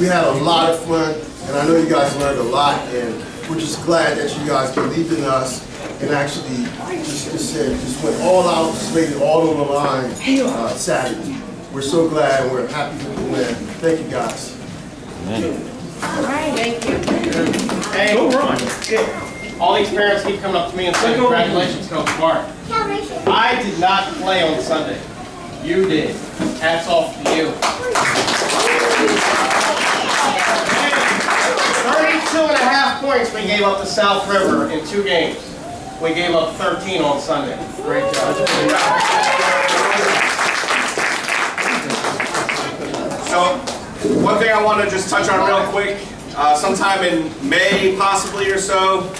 We had a lot of fun, and I know you guys learned a lot, and we're just glad that you guys believed in us and actually just went all out, just laid it all on the line Saturday. We're so glad, and we're happy with the win. Thank you, guys. All right, thank you. Hey, all these parents keep coming up to me and saying, congratulations, Coach Mark. I did not play on Sunday. You did. Hats off to you. 32.5 points we gave up to South River in 2 games. We gave up 13 on Sunday. Great job. So, one thing I want to just touch on real quick. Sometime in May, possibly or so,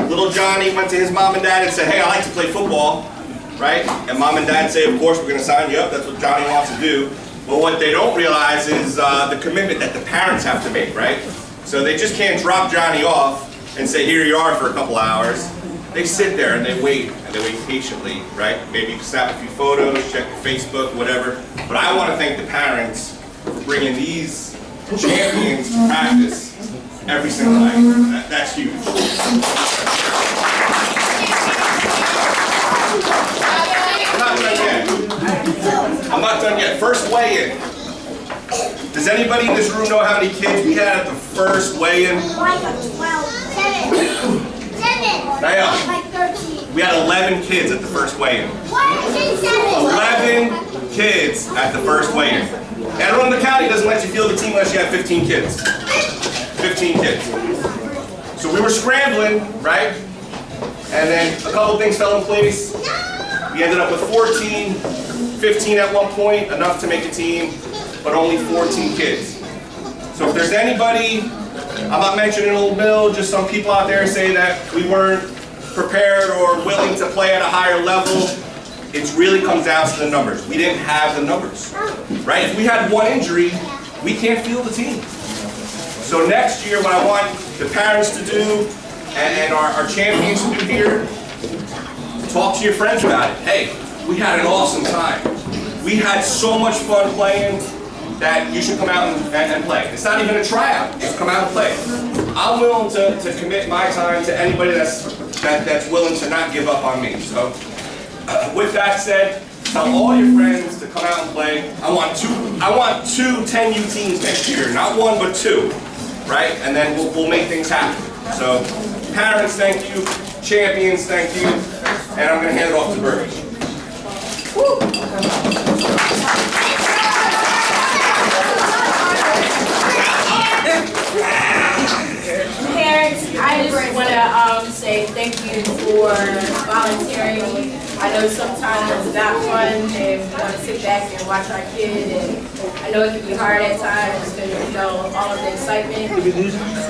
little Johnny went to his mom and dad and said, hey, I like to play football, right? And mom and dad say, of course, we're going to sign you up. That's what Johnny wants to do. But what they don't realize is the commitment that the parents have to make, right? So they just can't drop Johnny off and say, here you are for a couple hours. They sit there and they wait patiently, right? Maybe snap a few photos, check Facebook, whatever. But I want to thank the parents for bringing these champions to practice every single night. That's huge. I'm not done yet. First weigh-in. Does anybody in this room know how many kids we had at the first weigh-in? 7. We had 11 kids at the first weigh-in. 11 kids at the first weigh-in. And Arundel County doesn't let you field the team unless you have 15 kids. 15 kids. So we were scrambling, right? And then a couple things fell in place. We ended up with 14, 15 at one point, enough to make a team, but only 14 kids. So if there's anybody, I'm not mentioning Old Mill, just some people out there say that we weren't prepared or willing to play at a higher level, it really comes down to the numbers. We didn't have the numbers, right? If we had one injury, we can't field the team. So next year, what I want the parents to do and our champions to do here, talk to your friends about it. Hey, we had an awesome time. We had so much fun playing that you should come out and play. It's not even a tryout, just come out and play. I'm willing to commit my time to anybody that's willing to not give up on me. So with that said, tell all your friends to come out and play. I want two 10U teams next year, not one but 2, right? And then we'll make things happen. So parents, thank you. Champions, thank you. And I'm going to hand it off to Bertie. Parents, I just want to say thank you for volunteering. I know sometimes it's not fun and we want to sit back and watch our kid, and I know it can be hard at times because all of the excitement.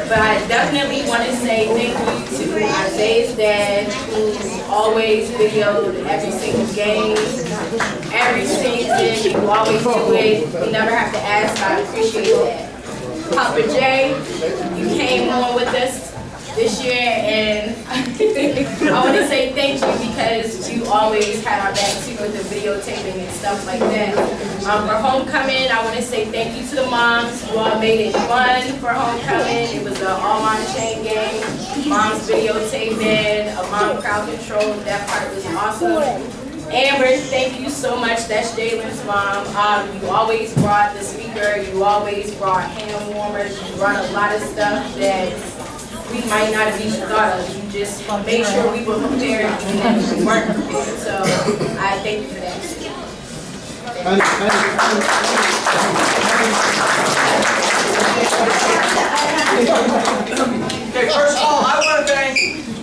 But I definitely want to say thank you to Isaiah's dad, who always videoed every single game, every season. You always do it. You never have to ask. I appreciate that. Papa Jay, you came on with us this year, and I want to say thank you because you always had our back too with the videotaping and stuff like that. For homecoming, I want to say thank you to the moms who all made it fun for homecoming. It was an all-mom chain game, moms videotaping, a mom crowd control. That part was awesome. Amber, thank you so much. That's Jalen's mom. You always brought the speaker. You always brought hand warmers. You brought a lot of stuff that we might not have even thought of. You just made sure we were prepared even if we weren't prepared. So I thank you for that. Okay, first of all, I want to thank,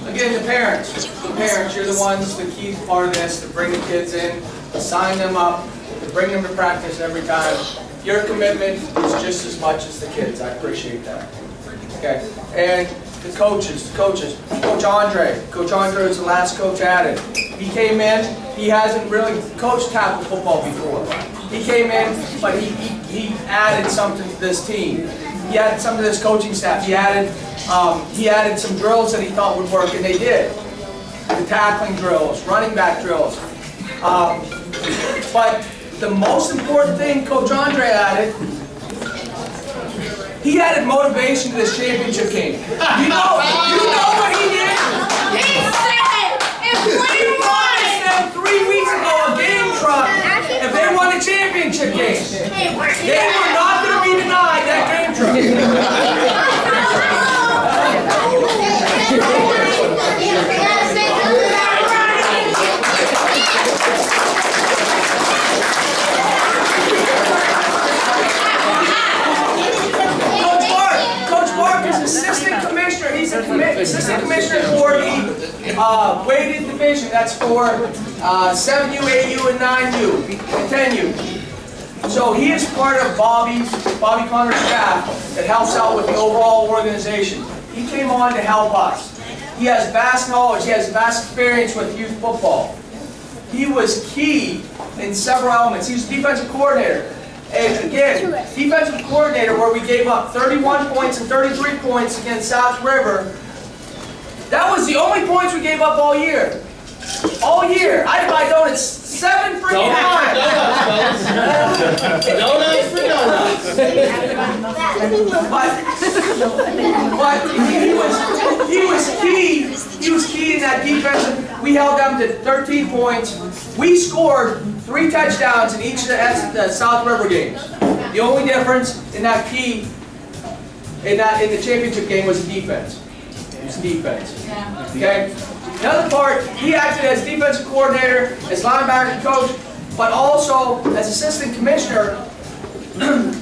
again, the parents. The parents, you're the ones, the key part of this, to bring the kids in, to sign them up, to bring them to practice every time. Your commitment is just as much as the kids. I appreciate that. Okay, and the coaches, Coach Andre. Coach Andre was the last coach added. He came in, he hasn't really coached tackle football before. He came in, but he added something to this team. He added some to this coaching staff. He added some drills that he thought would work, and they did. The tackling drills, running back drills. But the most important thing Coach Andre added He added motivation to this championship game. You know what he did? He said, if we He promised them 3 weeks ago a game truck if they won the championship game. They were not going to be denied that game truck. Coach Mark is assistant commissioner. He's assistant commissioner for the weighted division. That's for 7U, 8U, and 9U, and 10U. So he is part of Bobby Connor's staff that helps out with the overall organization. He came on to help us. He has vast knowledge. He has vast experience with youth football. He was key in several elements. He was defensive coordinator. And again, defensive coordinator where we gave up 31 points and 33 points against South River. That was the only points we gave up all year. All year. I buy donuts 7 freaking times. Donuts for donuts. But he was key. He was key in that defensive. We held them to 13 points. We scored 3 touchdowns in each of the South River games. The only difference in that key in the championship game was the defense. It was defense. Okay. The other part, he acted as defensive coordinator, as linebacker coach, but also as assistant commissioner.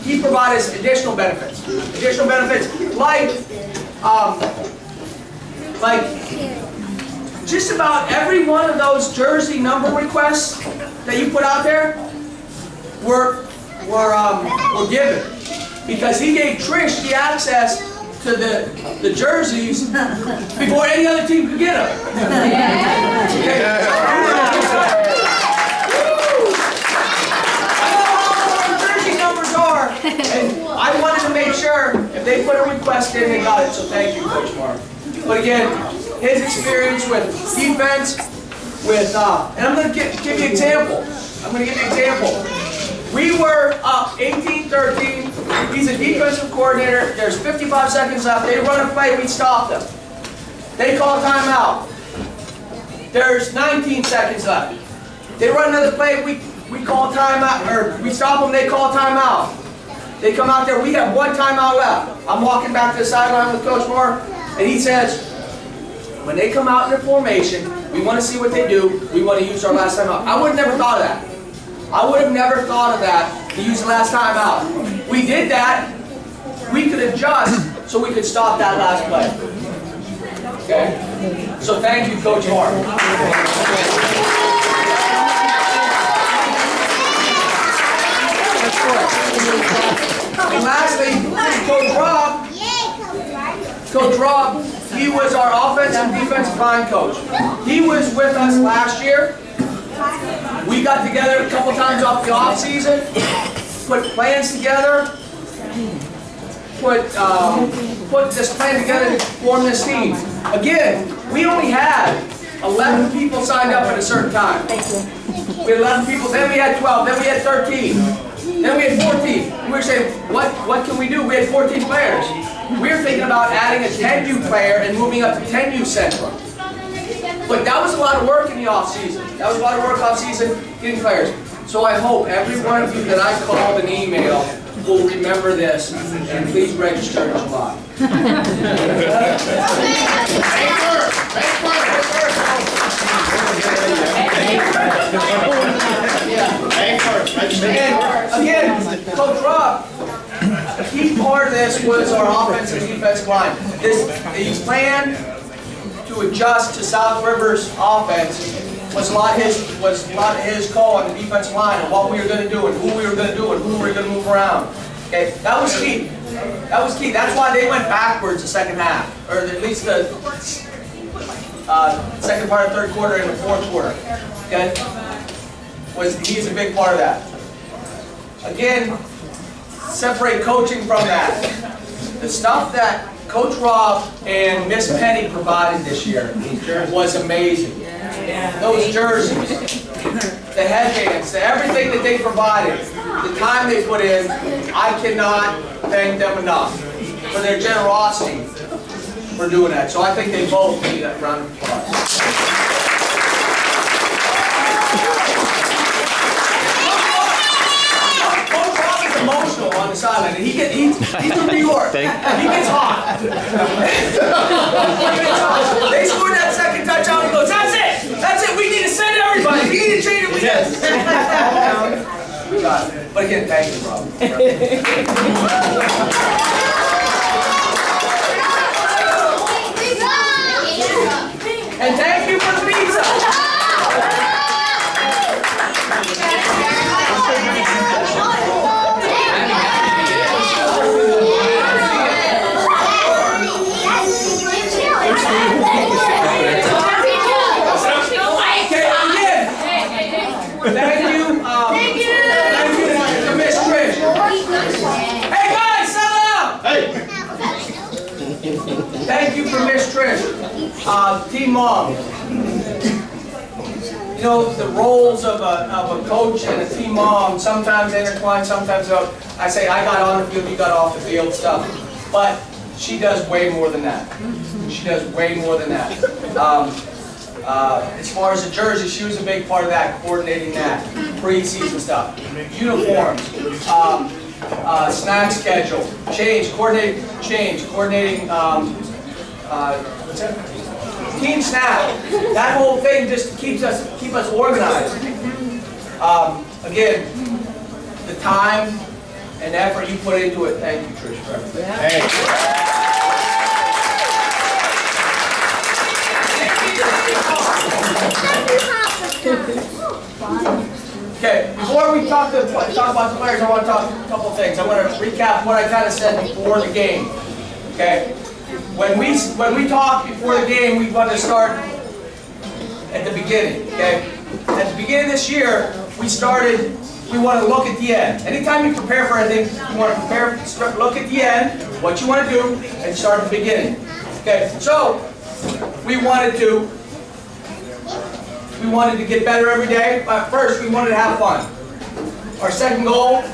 He provided us additional benefits. Additional benefits like just about every one of those jersey number requests that you put out there were given because he gave Trish the access to the jerseys before any other team could get them. Okay. And I wanted to make sure if they put a request in, they got it. So thank you, Coach Mark. But again, his experience with defense, and I'm going to give you an example. We were up 18-13. He's a defensive coordinator. There's 55 seconds left. They run a play, we stop them. They call timeout. There's 19 seconds left. They run another play, we call timeout, or we stop them, they call timeout. They come out there, we have 1 timeout left. I'm walking back to the sideline with Coach Moore, and he says, when they come out in their formation, we want to see what they do, we want to use our last timeout. I would have never thought of that. I would have never thought of that, to use the last timeout. We did that, we could adjust, so we could stop that last play. Okay? So thank you, Coach Moore. And lastly, Coach Rob, he was our offensive and defensive line coach. He was with us last year. We got together a couple times off the off season, put plans together, put this plan together to form this team. Again, we only had 11 people signed up at a certain time. We had 11 people, then we had 12, then we had 13. Then we had 14. And we were saying, what can we do? We had 14 players. We were thinking about adding a 10U player and moving up to 10U Central. But that was a lot of work in the off-season. Getting players. So I hope every one of you that I called and emailed will remember this and please register in July. Again, Coach Rob, a key part of this was our offensive and defensive line. His plan to adjust to South River's offense was a lot of his call on the defensive line and what we were going to do and who we were going to do and who we were going to move around. Okay, that was key. That's why they went backwards the second half, or at least the second part of the third quarter and the fourth quarter. Okay, he's a big part of that. Again, separate coaching from that. The stuff that Coach Rob and Miss Penny provided this year was amazing. Those jerseys, the headbands, everything that they provided, the time they put in, I cannot thank them enough. for their generosity for doing that. So I think they both need that round of applause. Coach Rob is emotional on the sideline. He's from New York. He gets hot. He gets hot. They scored that second touchdown. He goes, "That's it. That's it. We need to send everybody. We need to change it. We got it." But again, thank you, Rob. And thank you for the pizza. Thank you to Miss Trish. Hey guys, settle down. Hey! Thank you for Miss Trish. Team Mom. You know, the roles of a coach and a team mom sometimes intertwine, sometimes don't. I say I got on the field, you got off the field stuff. But she does way more than that. She does way more than that. As far as the jersey, she was a big part of that, coordinating that, pre-season stuff, uniforms, snack schedule, coordinating, what's that? Team snap. That whole thing just keep us organized. Again, the time and effort you put into it. Thank you, Trish, for everything. Okay, before we talk about the players, I want to talk a couple of things. I want to recap what I kind of said before the game. Okay, when we talk before the game, we want to start at the beginning. Okay, at the beginning of this year, we want to look at the end. Anytime you prepare for anything, you want to look at the end, what you want to do, and start at the beginning. Okay, so we wanted to get better every day. First, we wanted to have fun. Our second goal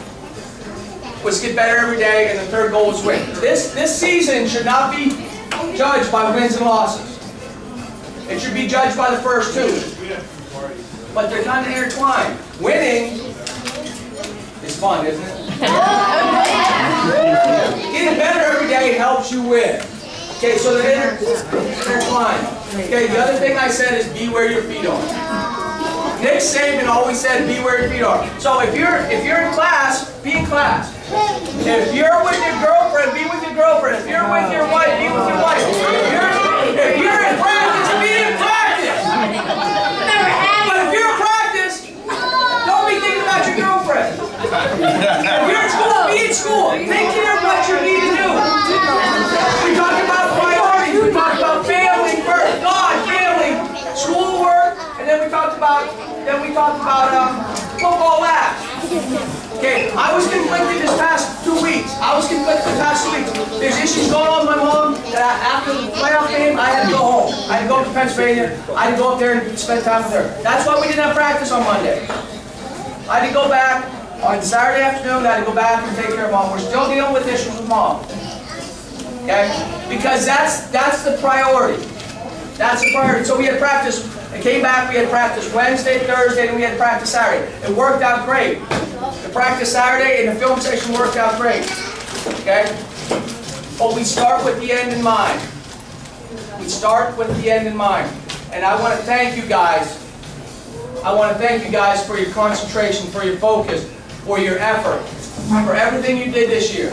was get better every day, and the third goal was win. This season should not be judged by wins and losses. It should be judged by the first two. But they're kind of intertwined. Winning is fun, isn't it? Getting better every day helps you win. Okay, so they're intertwined. Okay, the other thing I said is be where your feet are. Nick Saban always said be where your feet are. So if you're in class, be in class. If you're with your girlfriend, be with your girlfriend. If you're with your wife, be with your wife. If you're in practice, be in practice. But if you're in practice, don't be thinking about your girlfriend. If you're in school, be in school. Take care of what you need to do. We talked about priorities. We talked about family first, God, family, schoolwork, and then we talked about football labs. Okay, I was conflicted this past 2 weeks. There's issues going on with my mom that after the playoff game, I had to go home. I had to go up to Pennsylvania. I had to go up there and spend time with her. That's why we didn't have practice on Monday. I had to go back on Saturday afternoon. I had to go back and take care of mom. We're still dealing with issues with mom. Okay, because that's the priority. That's the priority. So we had practice. I came back. We had practice Wednesday, Thursday, and we had practice Saturday. It worked out great. The practice Saturday and the film session worked out great. Okay? But we start with the end in mind. We start with the end in mind. And I want to thank you guys. I want to thank you guys for your concentration, for your focus, for your effort, for everything you did this year.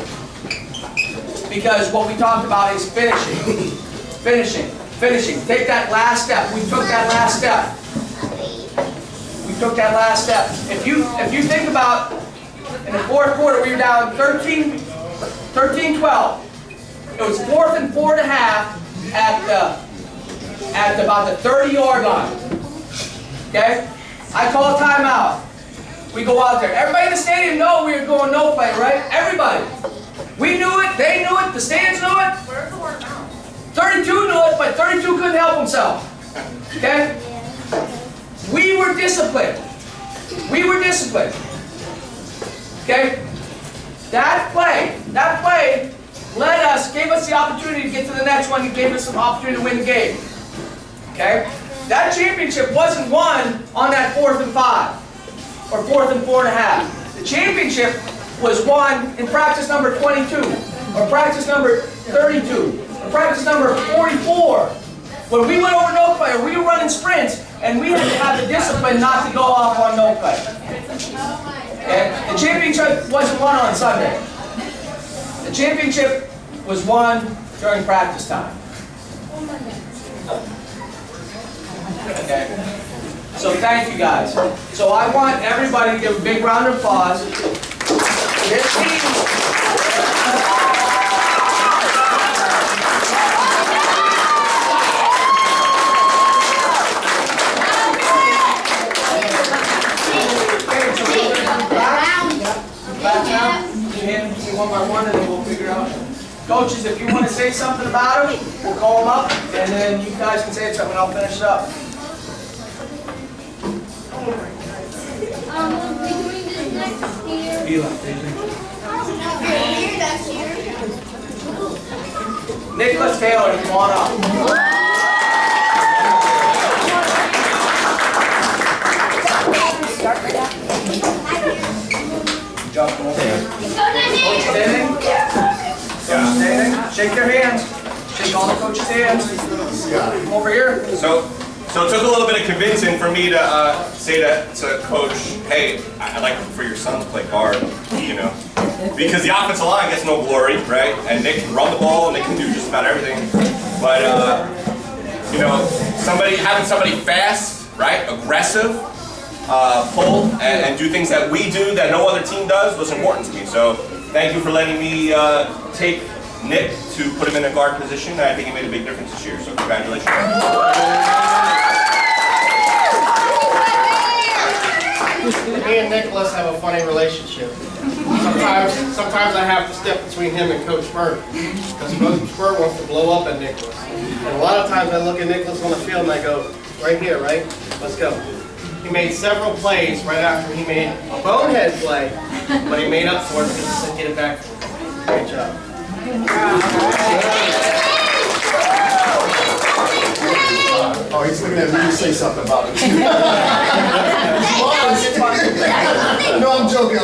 Because what we talked about is finishing. Finishing. Finishing. Take that last step. We took that last step. We took that last step. If you think about in the fourth quarter, we were down 13-12. It was 4th and 4.5 at about the 30-yard line. Okay? I call a timeout. We go out there. Everybody in the stadium know we were going no play, right? Everybody. We knew it. They knew it. The stands knew it. 32 knew it, but 32 couldn't help himself. Okay? We were disciplined. We were disciplined. Okay? That play gave us the opportunity to get to the next one. He gave us some opportunity to win the game. Okay? That championship wasn't won on that 4th and 5 or 4th and 4.5. The championship was won in practice number 22 or practice number 32 or practice number 44. When we went over no play, we were running sprints, and we had to have the discipline not to go off on no play. Okay? The championship wasn't won on Sunday. The championship was won during practice time. Okay? So thank you guys. So I want everybody to give a big round of applause. This team. One by one, and then we'll figure out. Coaches, if you want to say something about him, we'll call him up, and then you guys can say something, and I'll finish it up. We'll be doing this next year. Nicholas Taylor, come on up. Jump over. Coach Denning. Coach Denning. Shake their hands. Shake all the coaches' hands. Come over here. So it took a little bit of convincing for me to say to Coach, hey, I'd like for your son to play guard, you know. Because the offensive line gets no glory, right? And they can run the ball and they can do just about everything. But, you know, having somebody fast, right, aggressive, pull and do things that we do that no other team does was important to me. So thank you for letting me take Nick to put him in a guard position. I think he made a big difference this year, so congratulations. Me and Nicholas have a funny relationship. Sometimes I have to step between him and Coach Spur, because Coach Spur wants to blow up at Nicholas. And a lot of times I look at Nicholas on the field and I go, right here, right? Let's go. He made several plays right after he made a bonehead play, but he made up for it because he said, get it back. Great job. Oh, he's looking at me to say something about it. No, I'm joking.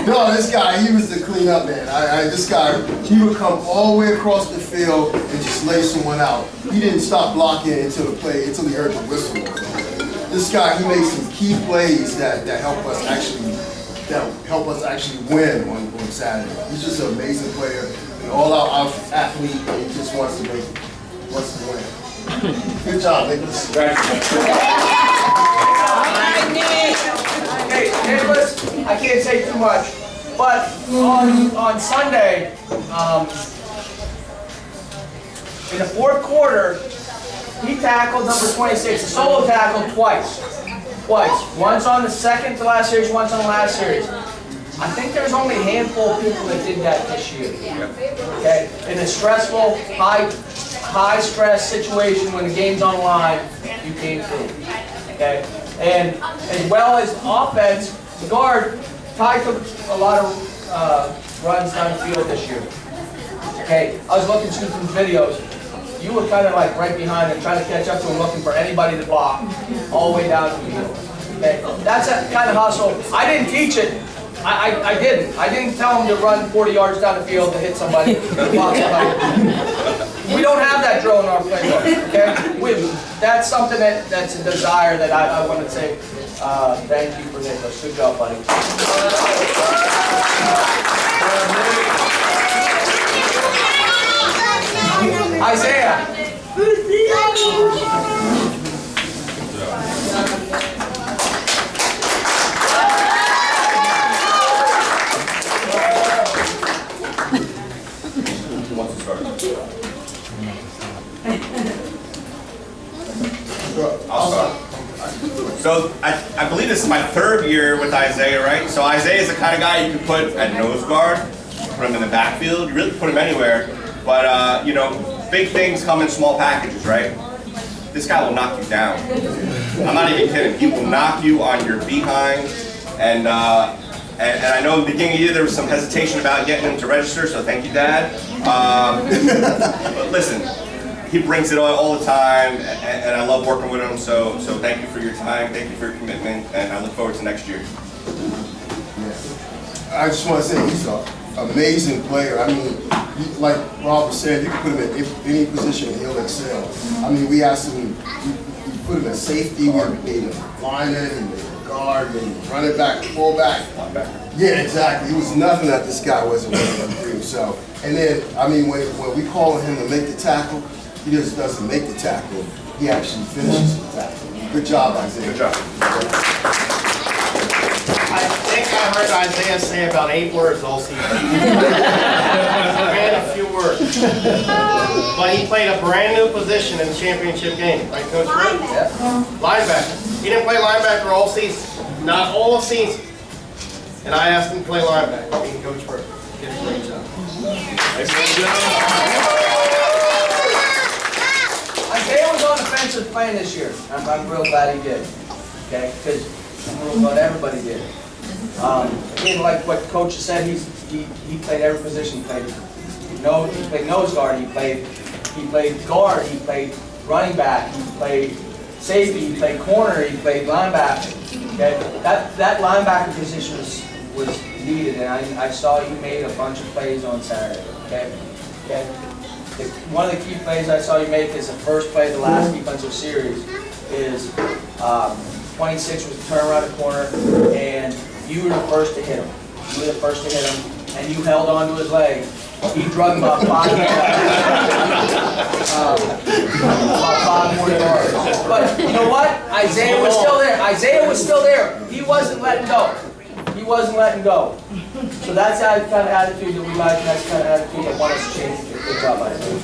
No, this guy, he was the cleanup man. This guy, he would come all the way across the field and just lay someone out. He didn't stop blocking until he heard the whistle. This guy, he made some key plays that help us actually win on Saturday. He's just an amazing player, an all-out athlete, and he just wants to win. Good job, Nicholas. Hey, Nicholas, I can't say too much, but on Sunday, in the 4th quarter, he tackled number 26, a solo tackle twice. Once on the second to last series, once on the last series. I think there's only a handful of people that did that this year. Okay? In a stressful, high stress situation when the game's on the line, you came through. Okay? And as well as offense, the guard, Ty took a lot of runs down the field this year. Okay? I was looking through some videos. You were kind of like right behind him, trying to catch up to him, looking for anybody to block all the way down the field. Okay? That's that kind of hustle. I didn't teach it. I didn't. I didn't tell him to run 40 yards down the field to hit somebody, to block somebody. We don't have that drill in our playbook. Okay? That's something that's a desire that I want to say thank you for Nicholas. Good job, buddy. Isaiah. Who wants to start? I'll start. So I believe this is my 3rd year with Isaiah, right? So Isaiah is the kind of guy you can put at nose guard, put him in the backfield, you really put him anywhere. But you know, big things come in small packages, right? This guy will knock you down. I'm not even kidding. He will knock you on your behind. And I know in the beginning of the year there was some hesitation about getting him to register, so thank you, Dad. But listen, he brings it all the time, and I love working with him. So thank you for your time, thank you for your commitment, and I look forward to next year. I just want to say he's an amazing player. I mean, like Robert said, you can put him in any position and he'll excel. I mean, we asked him, we put him at safety, we made him lineman, he made him guard, made him running back, fullback. Yeah, exactly. It was nothing that this guy wasn't willing to do. So, and then, I mean, when we call on him to make the tackle, he just doesn't make the tackle. He actually finishes the tackle. Good job, Isaiah. Good job. I think I heard Isaiah say about 8 words all season. Man, a few words. But he played a brand new position in the championship game, right, Coach? Linebacker. He didn't play linebacker all season, not all season. And I asked him to play linebacker, me and Coach Burke. He did a great job. Isaiah was on defensive playing this year. I'm real glad he did. Okay, because I'm real glad everybody did. Again, like what Coach said, he played every position. He played nose guard. He played guard. He played running back. He played safety. He played corner. He played linebacker. Okay, that linebacker position was needed, and I saw you made a bunch of plays on Saturday. Okay. One of the key plays I saw you make is the first play of the last defensive series is 26 was the turnaround the corner, and you were the first to hit him. You were the first to hit him, and you held on to his leg. He drug him about 5 more yards. But you know what? Isaiah was still there. Isaiah was still there. He wasn't letting go. He wasn't letting go. So that's the kind of attitude that we like, and that's the kind of attitude that want us to change. Good job, Isaiah.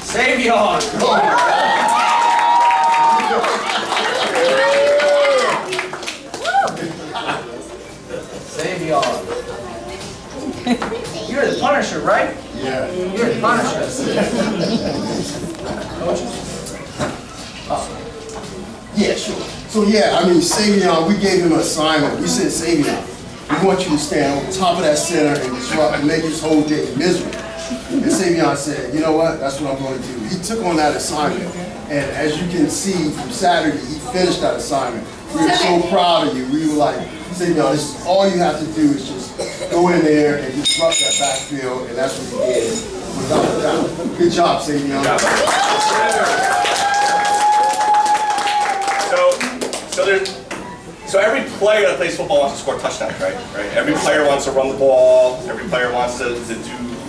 Savion! Savion. You're the Punisher, right? Yeah. You're the Punisher. Yeah, sure. So yeah, I mean, Savion, we gave him an assignment. We said, Savion, we want you to stand on top of that center and disrupt and make his whole day miserable. And Savion said, you know what, that's what I'm going to do. He took on that assignment. And as you can see from Saturday, he finished that assignment. We were so proud of you. We were like, Savion, this is all you have to do is just go in there and disrupt that backfield, and that's what he did, without a doubt. Good job, Savion. So every player that plays football wants to score touchdowns, right? Every player wants to run the ball. Every player wants to do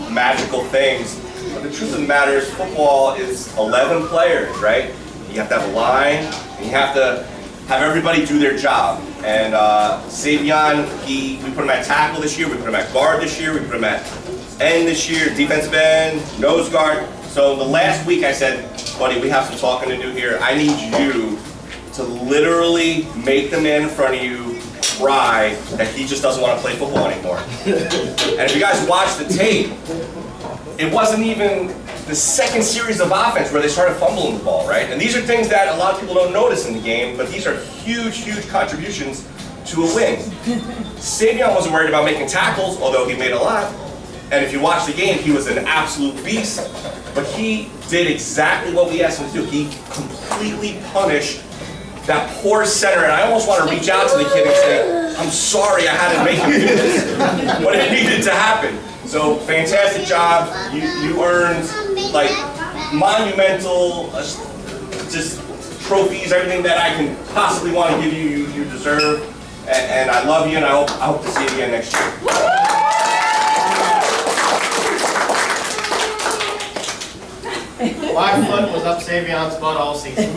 magical things. But the truth of the matter is, football is 11 players, right? You have to have a line, and you have to have everybody do their job. And Savion, we put him at tackle this year. We put him at guard this year. We put him at end this year, defensive end, nose guard. So the last week I said, buddy, we have some talking to do here. I need you to literally make the man in front of you cry that he just doesn't want to play football anymore. And if you guys watch the tape, it wasn't even the second series of offense where they started fumbling the ball, right? And these are things that a lot of people don't notice in the game, but these are huge, huge contributions to a win. Savion wasn't worried about making tackles, although he made a lot. And if you watch the game, he was an absolute beast. But he did exactly what we asked him to do. He completely punished that poor center, and I almost want to reach out to the kid and say, I'm sorry I had to make him do this, but it needed to happen. So fantastic job. You earned like monumental, just trophies, everything that I can possibly want to give you, you deserve. And I love you, and I hope to see you again next year. My foot was up Savion's butt all season.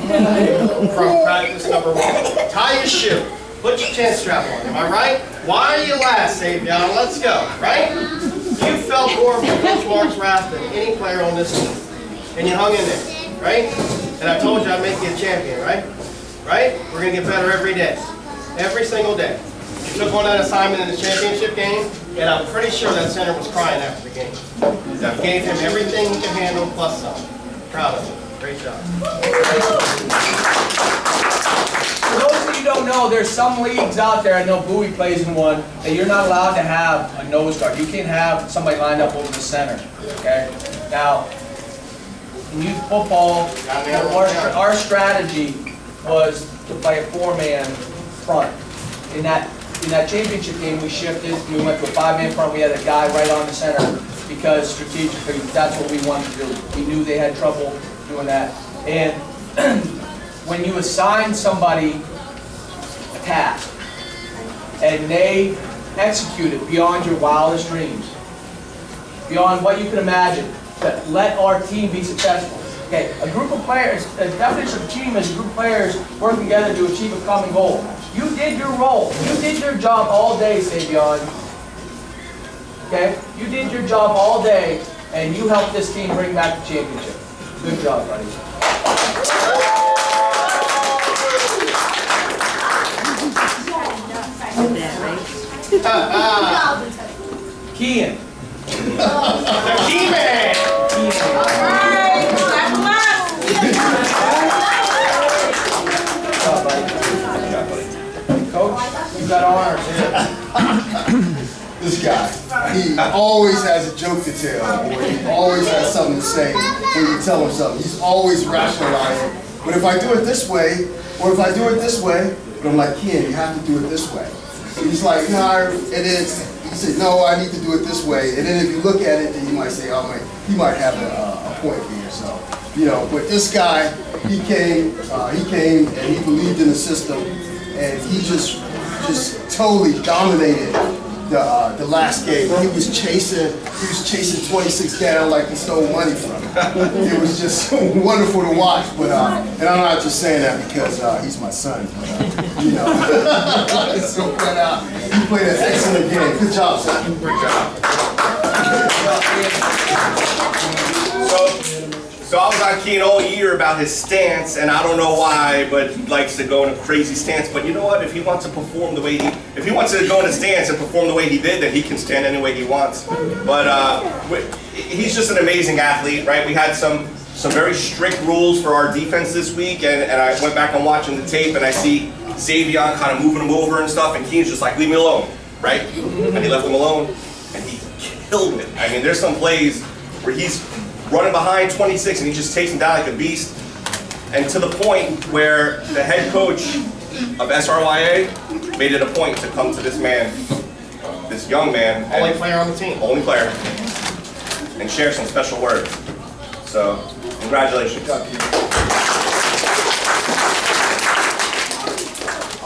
From practice number 1. Tie your shoe. Put your chin strap on. Am I right? Why are you last, Savion? Let's go. Right? You felt more from Coach Mark's wrath than any player on this team. And you hung in there. Right? And I told you I'd make you a champion. Right? Right? We're going to get better every day. Every single day. You took on that assignment in the championship game, and I'm pretty sure that center was crying after the game. You gave him everything he could handle, plus some. Proud of him. Great job. For those of you who don't know, there's some leagues out there, I know Bowie plays in one, that you're not allowed to have a nose guard. You can't have somebody lined up over the center, okay? Now, in youth football, our strategy was to play a 4-man front. In that championship game, we shifted, we went to a 5-man front, we had a guy right on the center, because strategically, that's what we wanted to do. We knew they had trouble doing that. And when you assign somebody a task, and they execute it beyond your wildest dreams, beyond what you could imagine, to let our team be successful. Okay, a group of players, the definition of team is a group of players working together to achieve a common goal. You did your role. You did your job all day, Savion. Okay? You did your job all day, and you helped this team bring back the championship. Good job, buddy. Kean. The key man! Coach, you got honors. This guy, he always has a joke to tell, or he always has something to say when you tell him something. He's always rationalizing. But if I do it this way, or if I do it this way, but I'm like, Ken, you have to do it this way. And he's like, no, it is. He said, no, I need to do it this way. And then if you look at it, then you might say, oh, man, he might have a point for yourself. You know, but this guy, he came and he believed in the system, and he just totally dominated the last game. He was chasing 26 down like he stole money from him. It was just wonderful to watch. But and I'm not just saying that because he's my son. But, you know, so, but he played an excellent game. Good job, son. Great job. So I was on Keane all year about his stance, and I don't know why, but he likes to go in a crazy stance. But you know what? If he wants to perform the way if he wants to go in a stance and perform the way he did, then he can stand any way he wants. But he's just an amazing athlete, right? We had some very strict rules for our defense this week, and I went back and watching the tape, and I see Savion kind of moving him over and stuff, and Keane's just like, leave me alone, right? And he left him alone, and he killed it. I mean, there's some plays where he's running behind 26 and he just takes him down like a beast, and to the point where the head coach of SRYA made it a point to come to this man, this young man, Only player on the team. only player, and share some special words. So, congratulations. A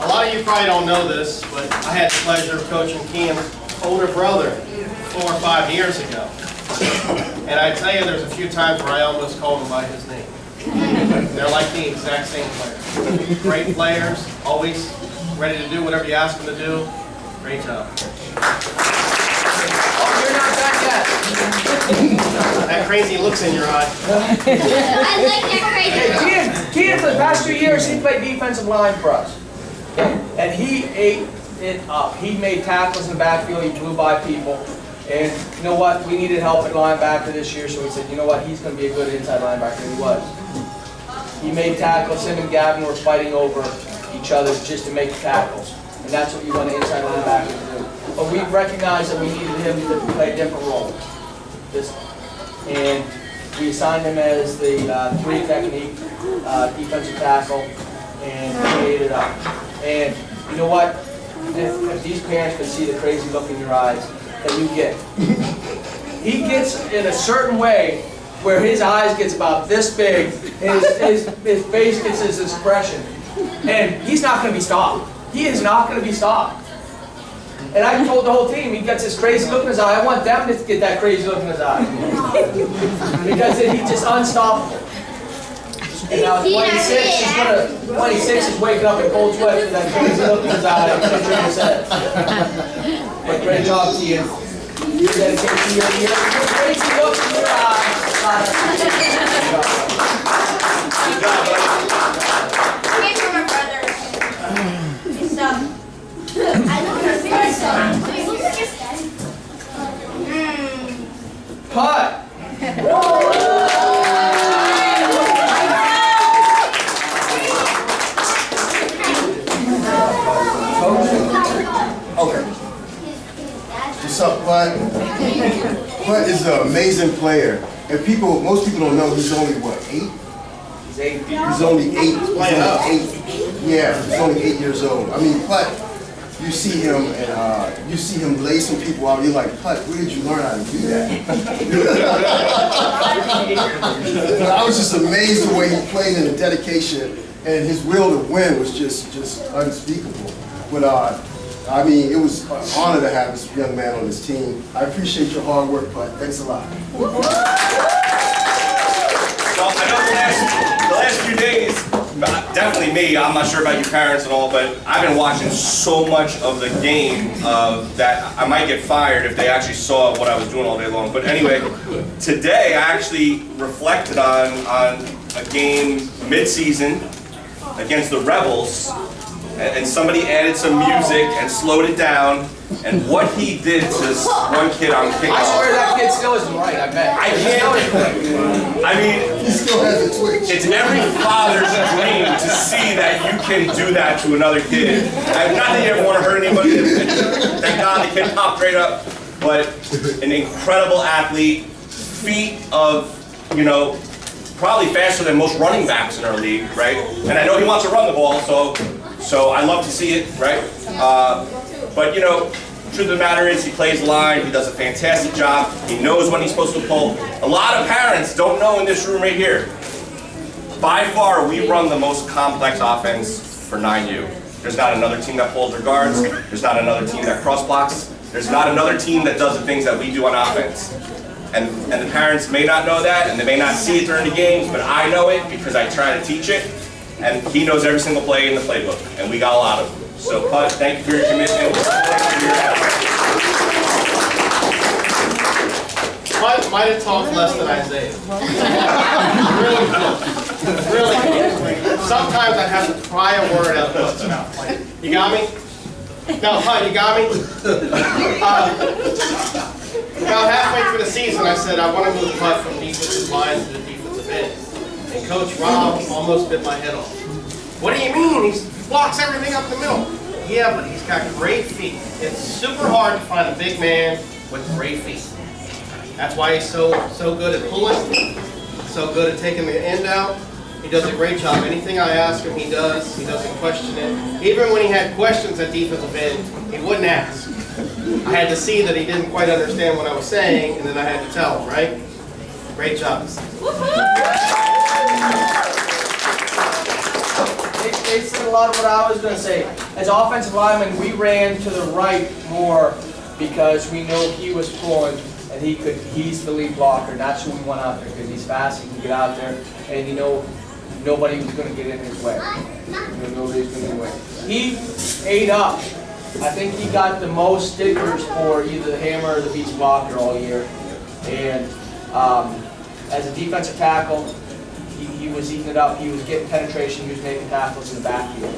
lot of you probably don't know this, but I had the pleasure of coaching Kean's older brother 4 or 5 years ago. And I tell you, there's a few times where I almost called him by his name. They're like the exact same players. Great players, always ready to do whatever you ask them to do. Great job. Oh, you're not done yet. That crazy look's in your eye. I like that crazy. Hey, Kean, for the past 2 years, he played defensive line for us. And he ate it up. He made tackles in the backfield, he blew by people. And you know what? We needed help at linebacker this year, so we said, you know what? He's going to be a good inside linebacker. And he was. He made tackles. Him and Gavin were fighting over each other just to make tackles. And that's what you want an inside linebacker to do. But we recognized that we needed him to play a different role. And we assigned him as the 3-technique defensive tackle, and he ate it up. And you know what? If these parents could see the crazy look in your eyes that you get. He gets in a certain way where his eyes gets about this big, and his face gets his expression. And he's not going to be stopped. He is not going to be stopped. And I told the whole team, he gets this crazy look in his eye. I want them to get that crazy look in his eye. Because he's just unstoppable. And now 26 is waking up in cold sweats with that crazy look in his eye and picture in his head. But great job, Ian. You dedicate to your crazy look in your eye. Good job, buddy. Came from my brother. So, I don't know if Cut. What's up, Bud? Bud is an amazing player. And most people don't know he's only, what, 8? He's 8. He's only 8. He's only 8. Yeah, he's only 8 years old. I mean, Putt, you see him and you see him lay some people out. You're like, Putt, where did you learn how to do that? I was just amazed the way he played and the dedication, and his will to win was just unspeakable. But I mean, it was an honor to have this young man on this team. I appreciate your hard work, Putt. Thanks a lot. Well, I know the last few days, definitely me, I'm not sure about your parents and all, but I've been watching so much of the game that I might get fired if they actually saw what I was doing all day long. But anyway, today I actually reflected on a game mid-season against the Rebels, and somebody added some music and slowed it down, and what he did to one kid on kickoff. I swear that kid still isn't right, I bet. I can't. I mean, He still has a twitch. it's every father's dream to see that you can do that to another kid. Not that you ever want to hurt anybody. Thank God the kid popped right up. But an incredible athlete, feet of, probably faster than most running backs in our league, right? And I know he wants to run the ball, so I love to see it, right? But truth of the matter is he plays line, he does a fantastic job, he knows when he's supposed to pull. A lot of parents don't know in this room right here. By far, we run the most complex offense for 9U. There's not another team that pulls their guards, there's not another team that cross blocks, there's not another team that does the things that we do on offense. And the parents may not know that, and they may not see it during the games, but I know it because I try to teach it. And he knows every single play in the playbook, and we got a lot of them. So, Putt, thank you for your commitment. Might have talked less than Isaiah. Really. Sometimes I have to pry a word out of his mouth. Like, you got me? No, Putt, you got me? About halfway through the season, I said I want to move Putt from defensive line to the defensive end. And Coach Rob almost bit my head off. What do you mean? He blocks everything up the middle. Yeah, but he's got great feet. It's super hard to find a big man with great feet. That's why he's so good at pulling, so good at taking the end out. He does a great job. Anything I ask him, he does. He doesn't question it. Even when he had questions at defensive end, he wouldn't ask. I had to see that he didn't quite understand what I was saying, and then I had to tell him, right? Great job. They said a lot of what I was going to say. As offensive linemen, we ran to the right more because we know he was pulling and he's the lead blocker, and that's who we went out there because he's fast, he can get out there, and nobody was going to get in his way. Nobody was going to get in his way. He ate up. I think he got the most stickers for either the hammer or the beast blocker all year. And as a defensive tackle, he was eating it up. He was getting penetration. He was making tackles in the backfield.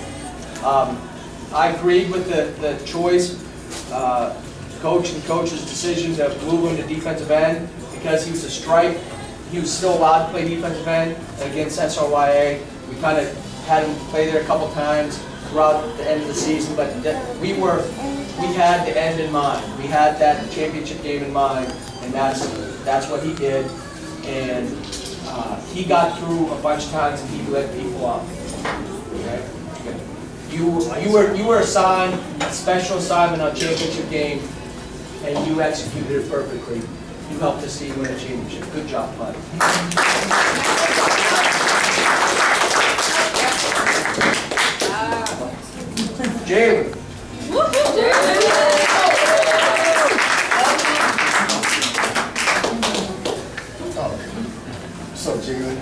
I agreed with the choice, coach and coach's decision to move him to defensive end because he was a stripe. He was still allowed to play defensive end. And against SRYA, we kind of had him play there a couple times throughout the end of the season, but we had the end in mind. We had that championship game in mind, and that's what he did. And he got through a bunch of times, and he lit people up. Okay? You were assigned a special assignment on championship game, and you executed it perfectly. You helped this team win a championship. Good job, bud. Jalen. So, Jalen,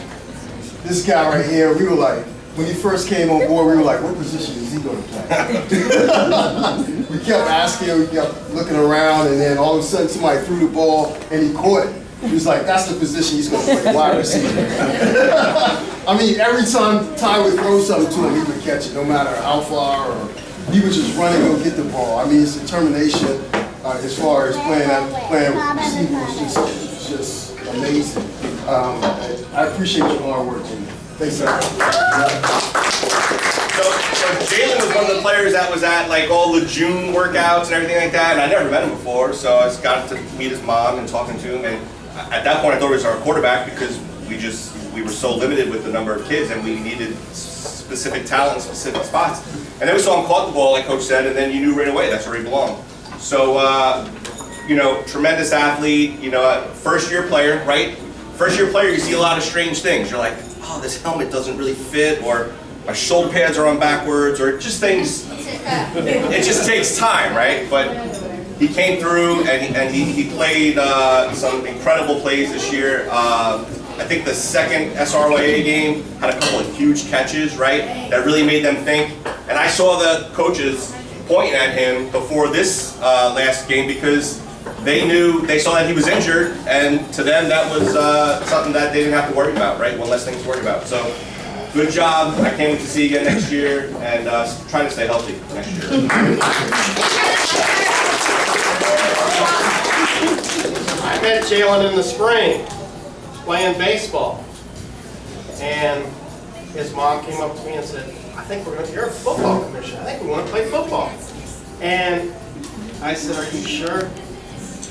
this guy right here, we were like, when he first came on board, we were like, what position is he going to play? We kept asking, we kept looking around, and then all of a sudden somebody threw the ball and he caught it. He was like, that's the position he's going to play, wide receiver. I mean, every time Ty would throw something to him, he would catch it, no matter how far, or he was just running to go get the ball. I mean, his determination as far as playing receiver was just amazing. I appreciate your hard work, Jimmy. Thanks, sir. So Jalen was one of the players that was at like all the June workouts and everything like that, and I never met him before, so I just got to meet his mom and talking to him, and at that point I thought he was our quarterback because we were so limited with the number of kids and we needed specific talent in specific spots. And then we saw him caught the ball, like Coach said, and then you knew right away that's where he belonged. So, tremendous athlete, first year player, right? First year player, you see a lot of strange things. You're like, oh, this helmet doesn't really fit, or my shoulder pads are on backwards, or just things, it just takes time, right? But he came through and he played some incredible plays this year. I think the second SRYA game had a couple of huge catches, right? That really made them think. And I saw the coaches pointing at him before this last game because they saw that he was injured, and to them that was something that they didn't have to worry about, right? One less thing to worry about. So, good job. I can't wait to see you again next year, and trying to stay healthy next year. I met Jalen in the spring playing baseball, and his mom came up to me and said, I think you're a football commissioner. I think we want to play football. And I said, are you sure?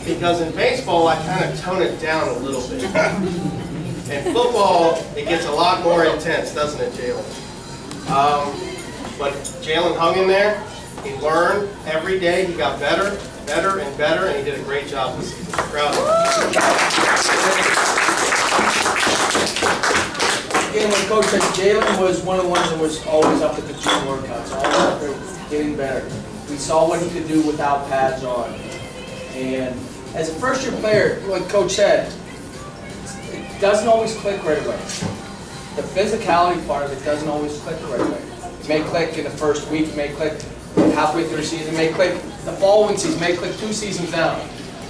Because in baseball, I kind of tone it down a little bit. In football, it gets a lot more intense, doesn't it, Jalen? But Jalen hung in there. He learned every day. He got better, better, and better, and he did a great job this season. Proud of him. Again, when Coach said, Jalen was one of the ones that was always up at the gym workouts, always up there getting better. We saw what he could do without pads on. And as a first-year player, like Coach said, it doesn't always click right away. The physicality part of it doesn't always click right away. It may click in the first week, it may click halfway through the season, it may click the following season, it may click 2 seasons down.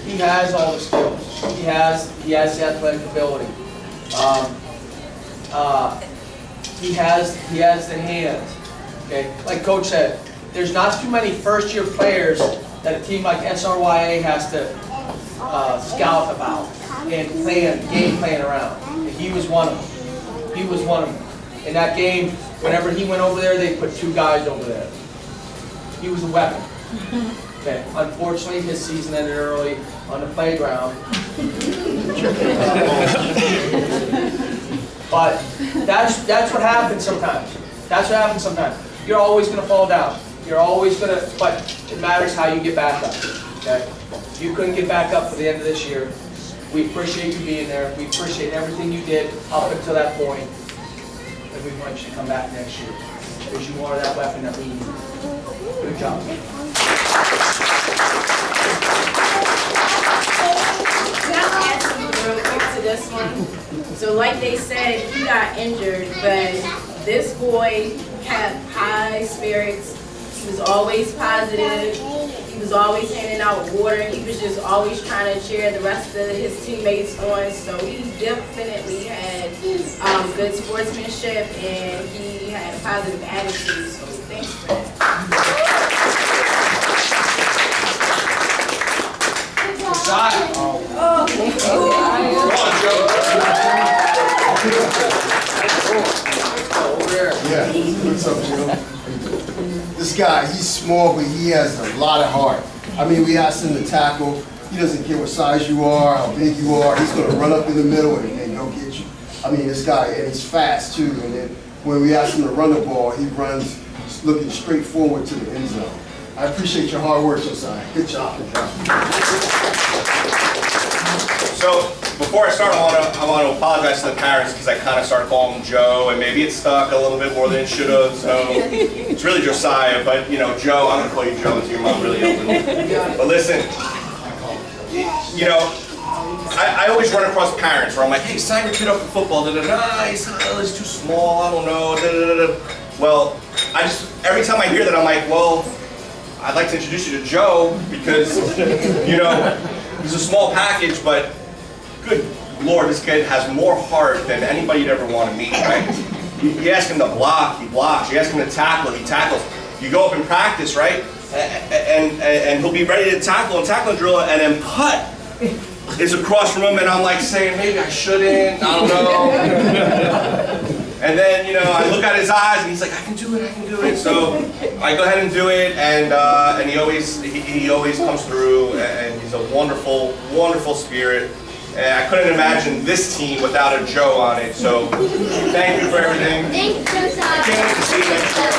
He has all the skills. He has the athletic ability. He has the hands. Okay, like Coach said, there's not too many first-year players that a team like SRYA has to scout about and game plan around. And he was one of them. He was one of them. In that game, whenever he went over there, they put 2 guys over there. He was a weapon. Okay. Unfortunately, his season ended early on the playground. But that's what happens sometimes. That's what happens sometimes. You're always going to fall down. You're always going to, but it matters how you get back up. Okay? You couldn't get back up for the end of this year. We appreciate you being there. We appreciate everything you did up until that point. And we want you to come back next year. Because you are that weapon that we need. Good job. Real quick to this one. So like they said, he got injured, but this boy had high spirits. He was always positive. He was always handing out water. He was just always trying to cheer the rest of his teammates on. So he definitely had good sportsmanship, and he had a positive attitude. So thanks for that. Yeah, what's up, Joe? This guy, he's small, but he has a lot of heart. I mean, we asked him to tackle. He doesn't care what size you are, how big you are. He's going to run up in the middle and go get you. I mean, this guy, and he's fast, too. And then when we ask him to run the ball, he runs looking straight forward to the end zone. I appreciate your hard work, Josiah. Good job. So, before I start, I want to apologize to the parents because I kind of started calling him Joe, and maybe it stuck a little bit more than it should have. So, it's really Josiah, but Joe, I'm going to call you Joe until your mom really opens it. But listen, I always run across parents where I'm like, hey, sign your kid up for football. He's too small. I don't know. Well, every time I hear that, I'm like, well, I'd like to introduce you to Joe because, he's a small package, but good Lord, this kid has more heart than anybody you'd ever want to meet, right? You ask him to block, he blocks. You ask him to tackle, he tackles. You go up in practice, right? And he'll be ready to tackle and tackle drill, and then putt is across from him, and I'm like saying, maybe I shouldn't, I don't know. And then, you know, I look at his eyes and he's like, I can do it. So I go ahead and do it, and he always comes through, and he's a wonderful, wonderful spirit. And I couldn't imagine this team without a Joe on it. So thank you for everything. Thank you, I can't wait to see you next year.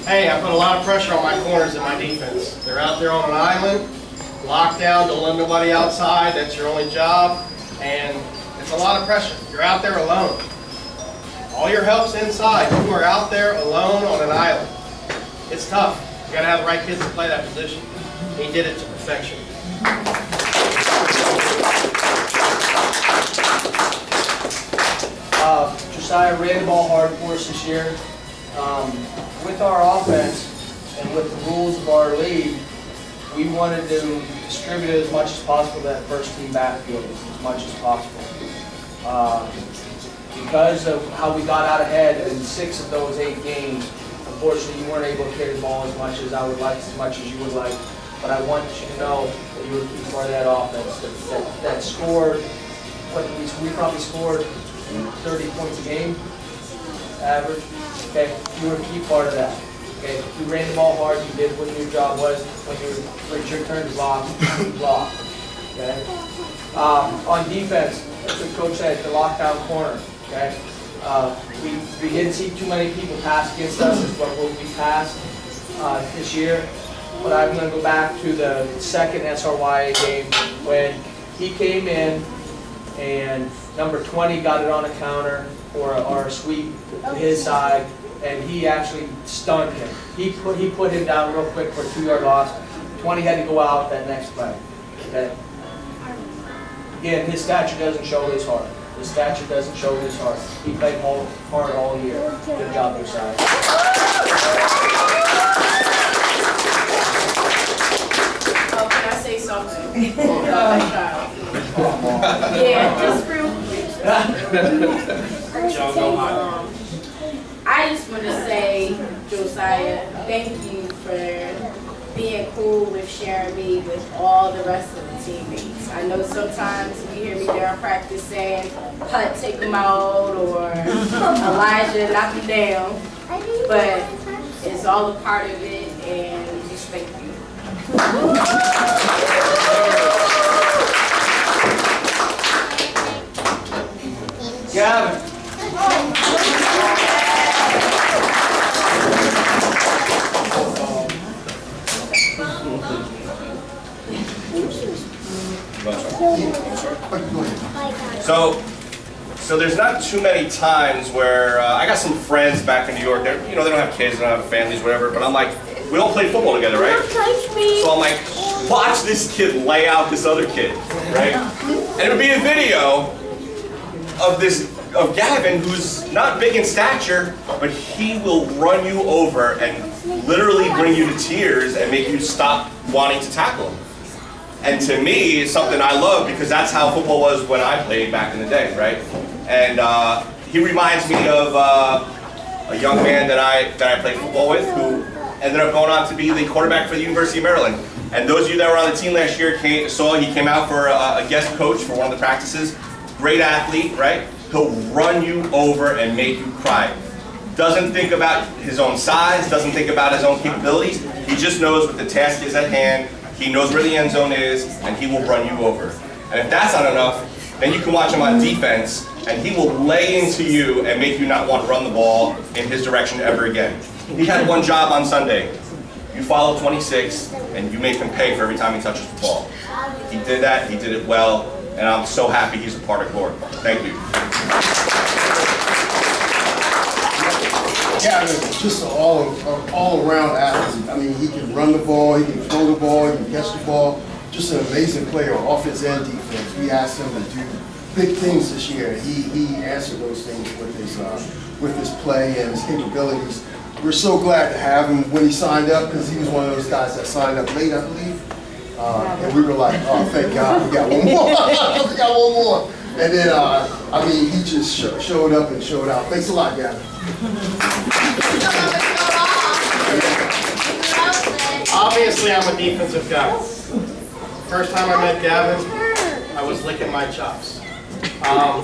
Hey, I put a lot of pressure on my corners in my defense. They're out there on an island, locked down, don't let nobody outside, that's your only job, and it's a lot of pressure. You're out there alone. All your help's inside. You are out there alone on an island. It's tough. You gotta have the right kids to play that position. He did it to perfection. Josiah ran the ball hard for us this year. With our offense and with the rules of our league, we wanted to distribute it as much as possible to that first team backfield as much as possible. Because of how we got out ahead in 6 of those 8 games, unfortunately you weren't able to carry the ball as much as I would like, as much as you would like. But I want you to know that you were a key part of that offense that scored. We probably scored 30 points a game, average. Okay, you were a key part of that. Okay, you ran the ball hard. You did what your job was. When it's your turn to block, you block. Okay. On defense, that's what Coach said, the lockdown corner. Okay. We didn't see too many people pass against us. Is what we passed this year. But I'm going to go back to the second SRYA game when he came in and number 20 got it on a counter or a sweep to his side, and he actually stunned him. He put him down real quick for a 2-yard loss. 20 had to go out that next play. Okay. Again, his stature doesn't show his heart. His stature doesn't show his heart. He played hard all year. Good job, Josiah. Oh, can I say something? Yeah, just real quick. I just want to say, Josiah, thank you for being cool with sharing me with all the rest of the teammates. I know sometimes you hear me during practice saying, Hunt, take them out, or Elijah, knock them down. But it's all a part of it, and just thank you. Gavin. So there's not too many times where I got some friends back in New York. They're, you know, they don't have kids, they don't have families, whatever. But I'm like, we all play football together, right? So I'm like, watch this kid lay out this other kid, right? And it would be a video of Gavin, who's not big in stature, but he will run you over and literally bring you to tears and make you stop wanting to tackle him. And to me, it's something I love because that's how football was when I played back in the day, right? And he reminds me of a young man that I played football with who ended up going on to be the quarterback for the University of Maryland. And those of you that were on the team last year saw he came out for a guest coach for one of the practices. Great athlete, right? He'll run you over and make you cry. Doesn't think about his own size, doesn't think about his own capabilities. He just knows what the task is at hand. He knows where the end zone is, and he will run you over. And if that's not enough, then you can watch him on defense, and he will lay into you and make you not want to run the ball in his direction ever again. He had one job on Sunday. You follow 26, and you make him pay for every time he touches the ball. He did that, he did it well, and I'm so happy he's a part of Gore. Thank you. Gavin is just an all-around athlete. I mean, he can run the ball, he can throw the ball, he can catch the ball. Just an amazing player on offense and defense. We asked him to do big things this year, and he answered those things with his play and his capabilities. We're so glad to have him when he signed up, because he was one of those guys that signed up late, I believe. And we were like, oh, thank God, we got one more. We got one more. And then, I mean, he just showed up and showed out. Thanks a lot, Gavin. Obviously, I'm a defensive guy. First time I met Gavin, I was licking my chops. I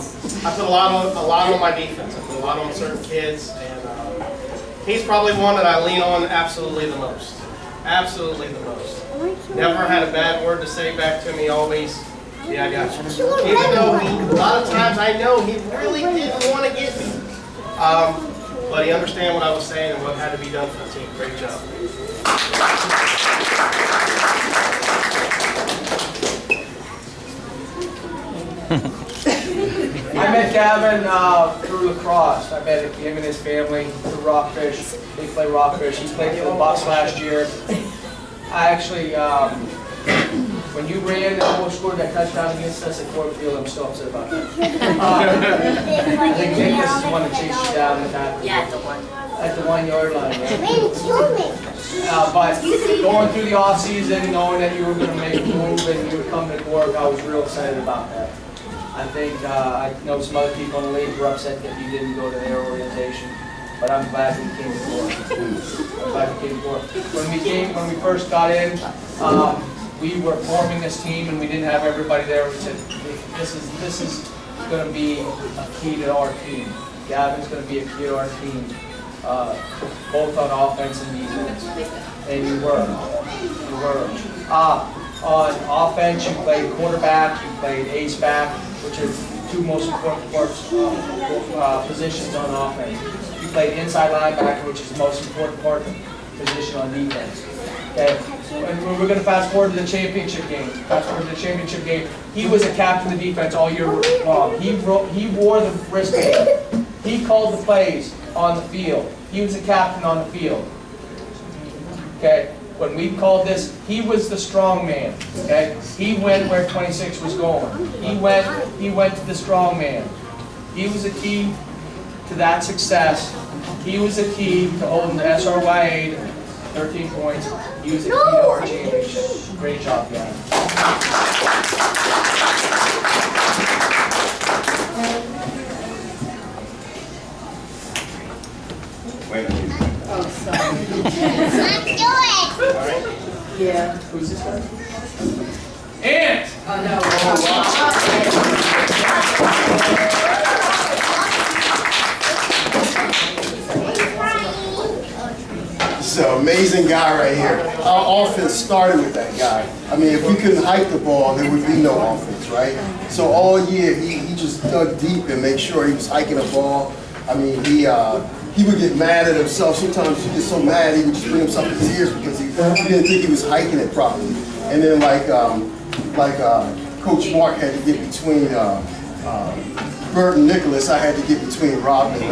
put a lot on my defense. I put a lot on certain kids, and he's probably one that I lean on absolutely the most. Absolutely the most. Never had a bad word to say back to me. Always, yeah, I got you. Even though a lot of times I know he really didn't want to get me, but he understood what I was saying and what had to be done for the team. Great job. I met Gavin through lacrosse. I met him and his family through Rockfish. They play Rockfish. He played for the Bucks last year. I actually, when you ran and almost scored that touchdown against us at Ford Field, I'm still upset about that. I think Nicholas is the one that chased you down and tackled you. At the 1 yard line. But going through the off season, knowing that you were going to make a move and you were coming to work, I was real excited about that. I think I know some other people in the league were upset that you didn't go to their organization, but I'm glad we came to work. I'm glad we came to work. When we first got in, we were forming this team and we didn't have everybody there. We said, this is going to be a key to our team. Gavin's going to be a key to our team, both on offense and defense. And you were. On offense, you played quarterback, you played ace back, which are two most important positions on offense. You played inside linebacker, which is the most important position on defense. Okay, and we're going to fast forward to the championship game. He was a captain of the defense all year long. He wore the wristband. He called the plays on the field. He was a captain on the field. Okay. When we called this, he was the strong man. Okay, he went where 26 was going. He went to the strong man. He was a key to that success. He was a key to holding the SRYA to 13 points. He was a key to our championship. Great job, guys. Wait a minute. Oh, sorry. Let's do it! All right. Yeah. Who's this guy? Ant! Oh, no. This is an amazing guy right here. Our offense started with that guy. I mean, if we couldn't hike the ball, there would be no offense, right? So all year, he just dug deep and made sure he was hiking the ball. I mean, he would get mad at himself. Sometimes he'd get so mad he would just bring himself to tears because he didn't think he was hiking it properly. And then like Coach Mark had to get between Bert and Nicholas, I had to get between Rob and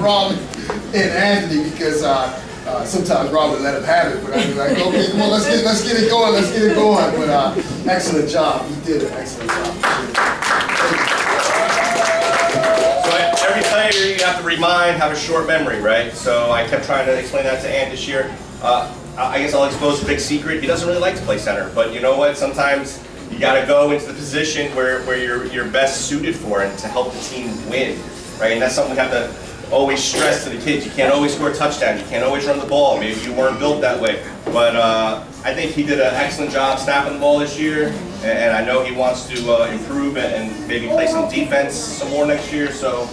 Rob and Anthony because sometimes Rob would let him have it, but I'd be like, okay, come on, let's get it going. But excellent job. He did an excellent job. Every player you have to remind, have a short memory, right? So I kept trying to explain that to Ant this year. I guess I'll expose a big secret. He doesn't really like to play center, but you know what? Sometimes you got to go into the position where you're best suited for it to help the team win, right? And that's something we have to always stress to the kids. You can't always score touchdowns. You can't always run the ball. Maybe you weren't built that way. But I think he did an excellent job snapping the ball this year, and I know he wants to improve and maybe play some defense some more next year. So.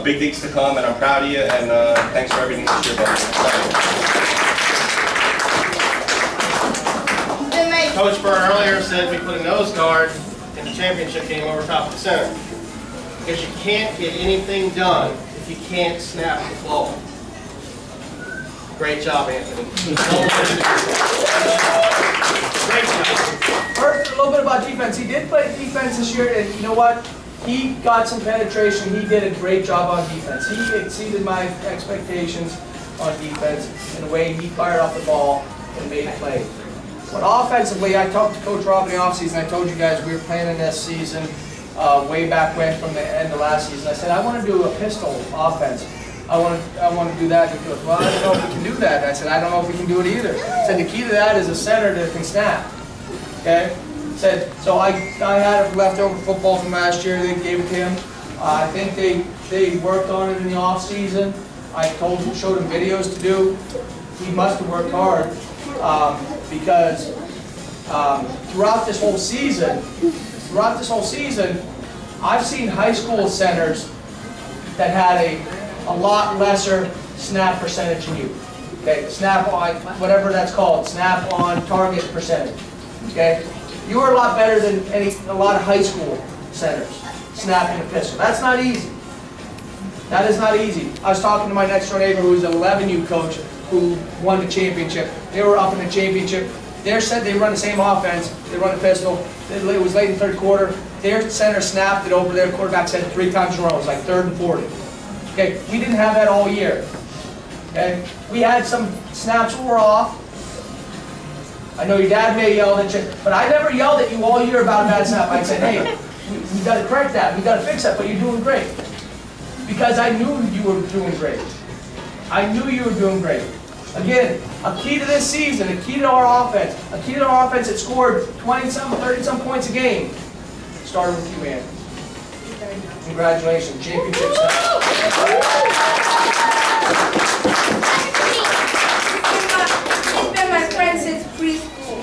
Big things to come, and I'm proud of you, and thanks for everything this year, buddy. Coach Burr earlier said we put a nose guard in the championship game over top of the center. Because you can't get anything done if you can't snap the ball. Great job, Anthony. Great job. First, a little bit about defense. He did play defense this year, and you know what? He got some penetration. He did a great job on defense. He exceeded my expectations on defense in the way he fired off the ball and made plays. But offensively, I talked to Coach Rob in the offseason. I told you guys we were planning this season way back when from the end of last season. I said, I want to do a pistol offense. I want to do that. And he goes, well, I don't know if we can do that. And I said, I don't know if we can do it either. I said, the key to that is a center that can snap. Okay? Said, so I had a leftover football from last year. They gave it to him. I think they worked on it in the off season. I showed him videos to do. He must have worked hard because throughout this whole season, I've seen high school centers that had a lot lesser snap percentage than you. Okay, snap on, whatever that's called, snap on target percentage. Okay, you are a lot better than a lot of high school centers snapping a pistol. That's not easy. That is not easy. I was talking to my next door neighbor who's an 11U coach who won the championship. They were up in the championship. They said they run the same offense. They run a pistol. It was late in the third quarter. Their center snapped it over. Their quarterback said 3 times in a row. It was like 3rd and 40. Okay, we didn't have that all year. Okay, we had some snaps that were off. I know your dad may yell at you, but I never yelled at you all year about a bad snap. I said, hey, we got to correct that. We got to fix that, but you're doing great. Because I knew you were doing great. I knew you were doing great. Again, a key to this season, a key to our offense that scored 20-some, 30-some points a game, started with you, man. Congratulations, championship stuff. He's been my friend since preschool.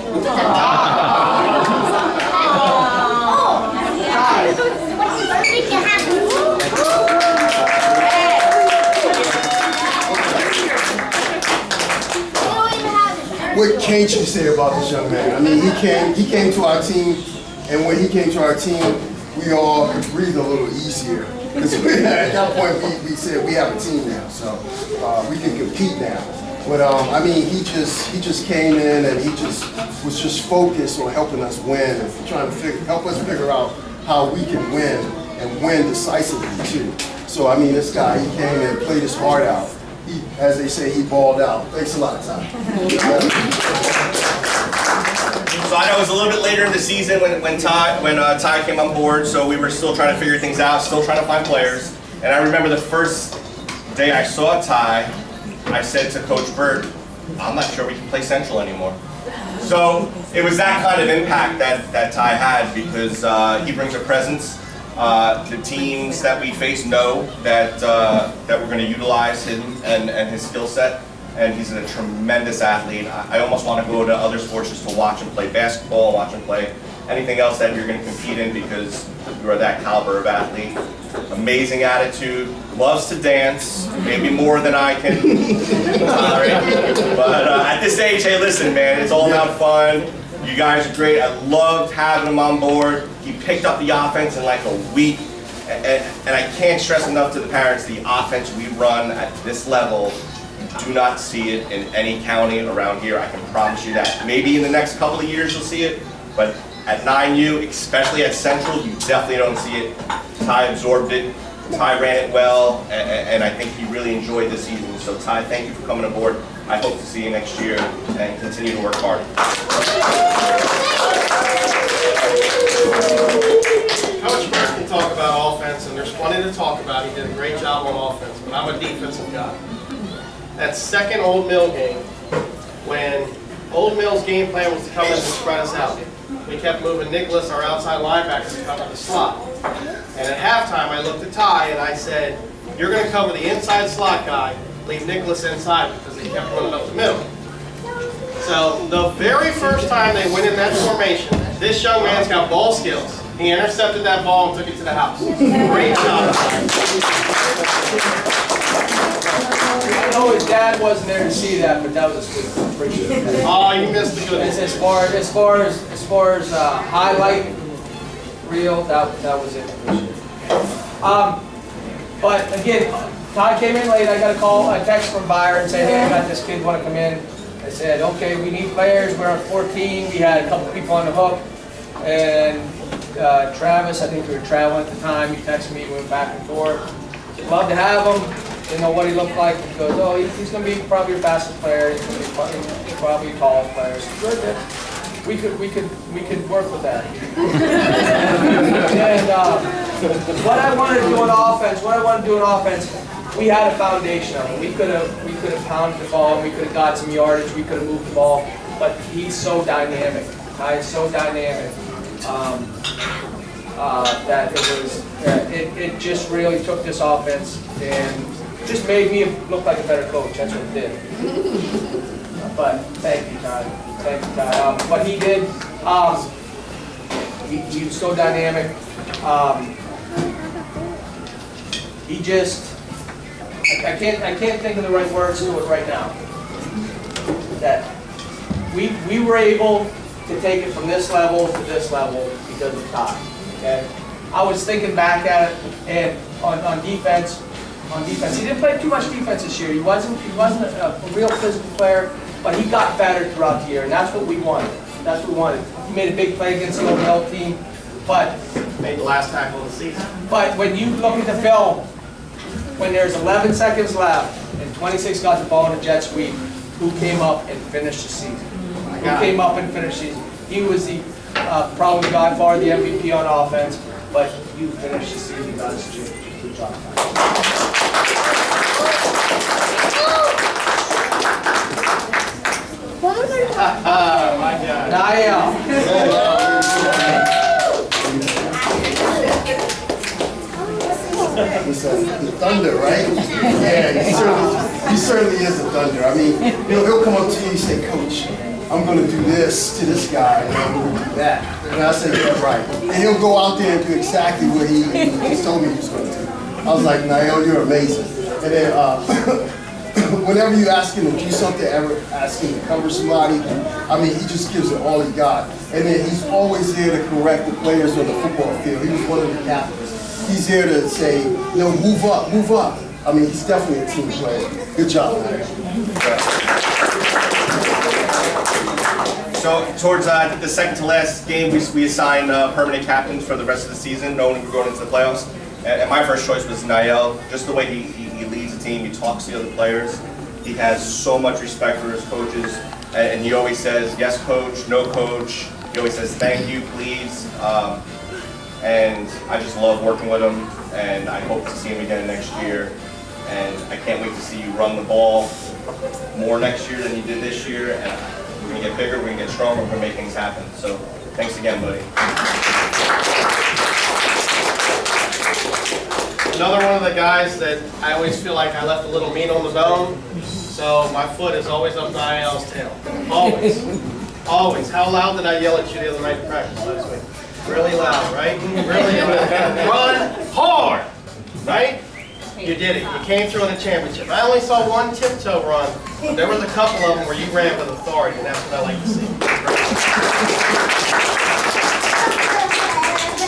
What can't you say about this young man? I mean, he came to our team, and when he came to our team, we all could breathe a little easier. Because at that point, we said we have a team now, so we can compete now. But I mean, he just came in and he was just focused on helping us win and trying to help us figure out how we can win and win decisively too. So I mean, this guy, he came in and played his heart out. He, as they say, he balled out. Thanks a lot, Ty. So I know it was a little bit later in the season when Ty came on board, so we were still trying to figure things out, still trying to find players. And I remember the first day I saw Ty, I said to Coach Burt, I'm not sure we can play Central anymore. So it was that kind of impact that Ty had, because he brings a presence. The teams that we face know that we're going to utilize him and his skill set. And he's a tremendous athlete. I almost want to go to other sports just to watch him play basketball, watch him play anything else that you're going to compete in, because you are that caliber of athlete. Amazing attitude, loves to dance, maybe more than I can tolerate. But at this age, hey, listen, man, it's all about fun. You guys are great. I loved having him on board. He picked up the offense in like a week. And I can't stress enough to the parents, the offense we run at this level, do not see it in any county around here. I can promise you that. Maybe in the next couple of years you'll see it, but at 9U, especially at Central, you definitely don't see it. Ty absorbed it. Ty ran it well, and I think he really enjoyed this season. So Ty, thank you for coming aboard. I hope to see you next year and continue to work hard. Coach Burke can talk about offense, and there's plenty to talk about. He did a great job on offense, but I'm a defensive guy. That second Old Mill game, when Old Mill's game plan was to come in and spread us out, we kept moving Nicholas, our outside linebacker, to cover the slot. And at halftime, I looked at Ty and I said, you're going to cover the inside slot guy, leave Nicholas inside, because they kept running up the middle. So the very first time they went in that formation, this young man's got ball skills. He intercepted that ball and took it to the house. Great job. I know his dad wasn't there to see that, but that was good. Appreciate it. Oh, you missed the good one. As far as highlight reel, that was it. But again, Todd came in late. I got a text from Byron and said, hey, I got this kid want to come in. I said, okay, we need players. We're on 14. We had a couple people on the hook, and Travis, I think we were traveling at the time. He texted me, we went back and forth. Love to have him. Didn't know what he looked like. He goes, oh, he's going to be probably your fastest player. He's going to be probably your tallest player. So good. We could work with that. And what I wanted to do in offense, we had a foundation of it. We could have pounded the ball. We could have got some yardage. We could have moved the ball. But he's so dynamic. He's so dynamic. That it just really took this offense and just made me look like a better coach. That's what it did. But thank you, Todd. Thank you, Todd. But he did. He was so dynamic. He just. I can't think of the right words to it right now. That we were able to take it from this level to this level because of Todd. Okay. I was thinking back at it, and on defense, he didn't play too much defense this year. He wasn't a real physical player, but he got better throughout the year, and that's what we wanted. That's what we wanted. He made a big play against the OL team, but Made the last tackle of the season. but when you look at the film, when there's 11 seconds left and 26 got the ball in the jet sweep, who came up and finished the season? Who came up and finished the season? He was the probably by far the MVP on offense, but you finished the season, got us a championship. Good job. My God. Niall. The Thunder, right? Yeah, he certainly is a Thunder. I mean, he'll come up to you and say, Coach, I'm going to do this to this guy, and I'm going to do that. And I say, yeah, right. And he'll go out there and do exactly what he just told me he was going to do. I was like, Niall, you're amazing. And then whenever you ask him to do something, ever ask him to cover somebody, I mean, he just gives it all he got. And then he's always there to correct the players on the football field. He was one of the captains. He's here to say, move up, move up. I mean, he's definitely a team player. Good job, man. So towards the second to last game, we assigned permanent captains for the rest of the season, knowing we were going into the playoffs. And my first choice was Niall. Just the way he leads the team, he talks to the other players. He has so much respect for his coaches, and he always says, yes, coach, no, coach. He always says, thank you, please. And I just love working with him, and I hope to see him again next year. And I can't wait to see you run the ball more next year than you did this year. And we're going to get bigger, we're going to get stronger, we're going to make things happen. So thanks again, buddy. Another one of the guys that I always feel like I left a little meat on the bone. So my foot is always up Niall's tail. Always. Always. How loud did I yell at you the other night in practice last week? Really loud, right? Really loud. Run hard, right? You did it. You came through in the championship. I only saw one tiptoe run, but there was a couple of them where you ran with authority, and that's what I like to see.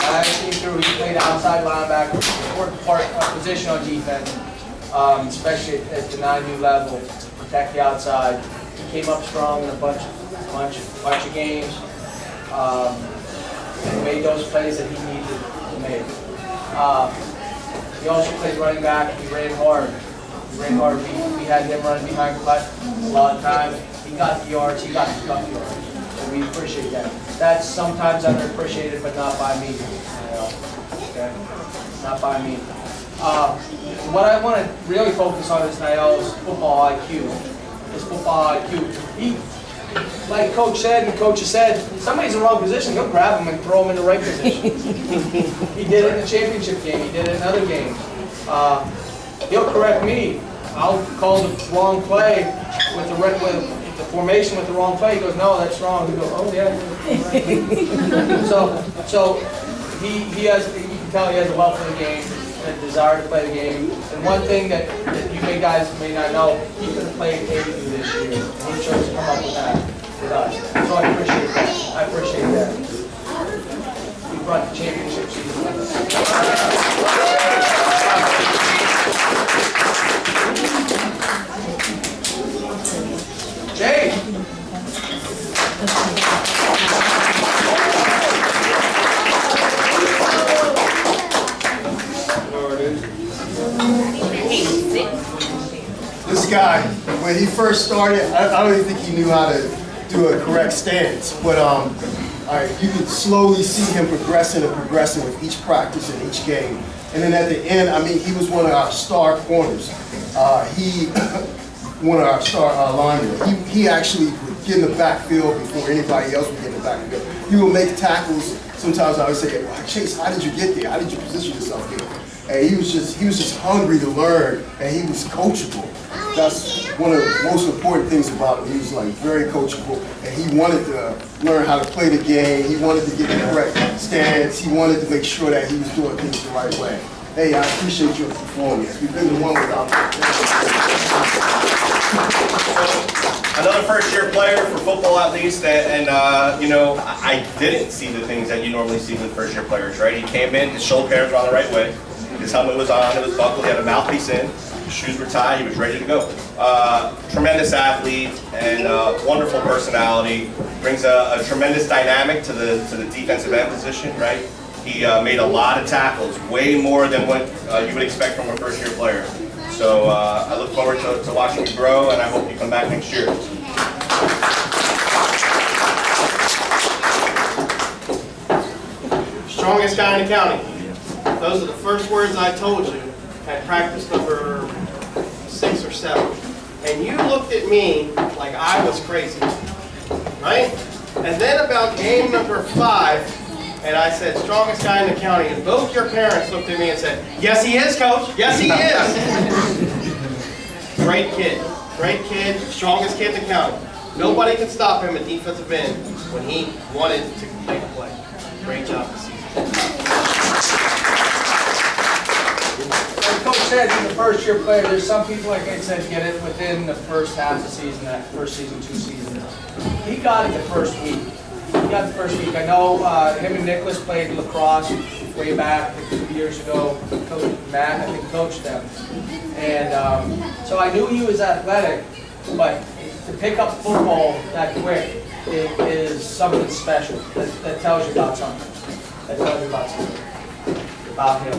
I came through. He played outside linebacker, important position on defense, especially at the 9U level. Protect the outside. He came up strong in a bunch of games. And made those plays that he needed to make. He also played running back. He ran hard. We had him running behind cut a lot of times. He got the yards. He got the tough yards. And we appreciate that. That's sometimes underappreciated, but not by me. Okay? Not by me. What I want to really focus on is Niall's football IQ. His football IQ. Like Coach said and Coach has said, somebody's in the wrong position, he'll grab him and throw him in the right position. He did it in the championship game, he did it in other games. He'll correct me. I'll call the wrong play with the formation with the wrong play. He goes, no, that's wrong. He goes, oh yeah. So he has, you can tell he has a love for the game and a desire to play the game. And one thing that you guys may not know, he could have played AU this year. He chose to come up with that with us. So I appreciate that. I appreciate that. He brought the championship season with us. Jay! This guy, when he first started, I don't even think he knew how to do a correct stance, but you could slowly see him progressing with each practice and each game. And then at the end, I mean, he was one of our star corners. One of our star linemen. He actually would get in the backfield before anybody else would get in the backfield. He would make tackles. Sometimes I would say, well, Chase, how did you get there? How did you position yourself there? and he was just hungry to learn, and he was coachable. That's one of the most important things about him. He was like very coachable, and he wanted to learn how to play the game. He wanted to get the correct stance. He wanted to make sure that he was doing things the right way. Hey, I appreciate your performance. We've been the one without Another first-year player for football, at least, and you know, I didn't see the things that you normally see with first-year players, right? He came in, his shoulder pads were on the right way, his helmet was on, it was buckled, he had a mouthpiece in, his shoes were tied, he was ready to go. Tremendous athlete and wonderful personality, brings a tremendous dynamic to the defensive end position, right? He made a lot of tackles, way more than what you would expect from a first-year player. So I look forward to watching you grow, and I hope you come back next year. Strongest guy in the county. Those are the first words I told you at practice number 6 or 7. And you looked at me like I was crazy, right? And then about game number 5, and I said, strongest guy in the county, and both your parents looked at me and said, yes he is, coach, yes he is. Great kid, strongest kid in the county. Nobody can stop him at defensive end when he wanted to make a play. Great job this season. Like Coach said, he's a first-year player. There's some people, like I said, get it within the first half of the season, that first season, 2 seasons. He got it the first week. I know him and Nicholas played lacrosse way back 2 years ago. Coach Matt, I think, coached them. And so I knew he was athletic, but to pick up football that quick is something special. That tells you about something. About him.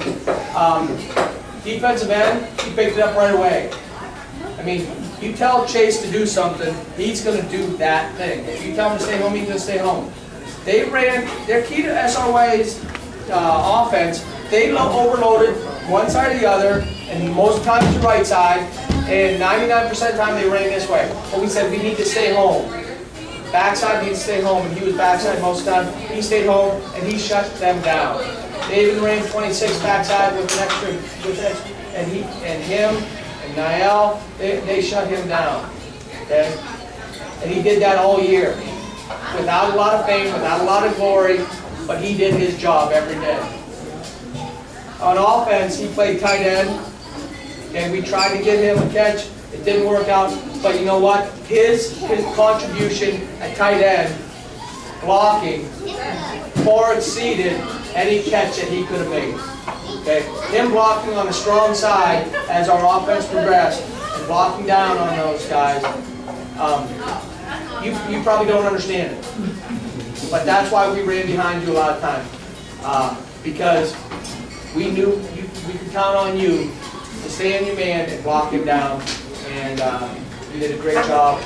Defensive end, he picked it up right away. I mean, you tell Chase to do something, he's going to do that thing. If you tell him to stay home, he's going to stay home. They ran, their key to SRY's offense, they overloaded one side or the other, and most times the right side, and 99% of the time they ran this way. But we said, we need to stay home. Backside needs to stay home, and he was backside most of the time. He stayed home, and he shut them down. They even ran 26 backside with an extra, and him and Niall, they shut him down. Okay, and he did that all year, without a lot of fame, without a lot of glory, but he did his job every day. On offense, he played tight end, and we tried to get him a catch. It didn't work out, but you know what? His contribution at tight end, blocking, far exceeded any catch that he could have made. Okay, him blocking on the strong side as our offense progressed, and blocking down on those guys. You probably don't understand it, but that's why we ran behind you a lot of times, because we knew we could count on you to stay in your man and block him down, and you did a great job.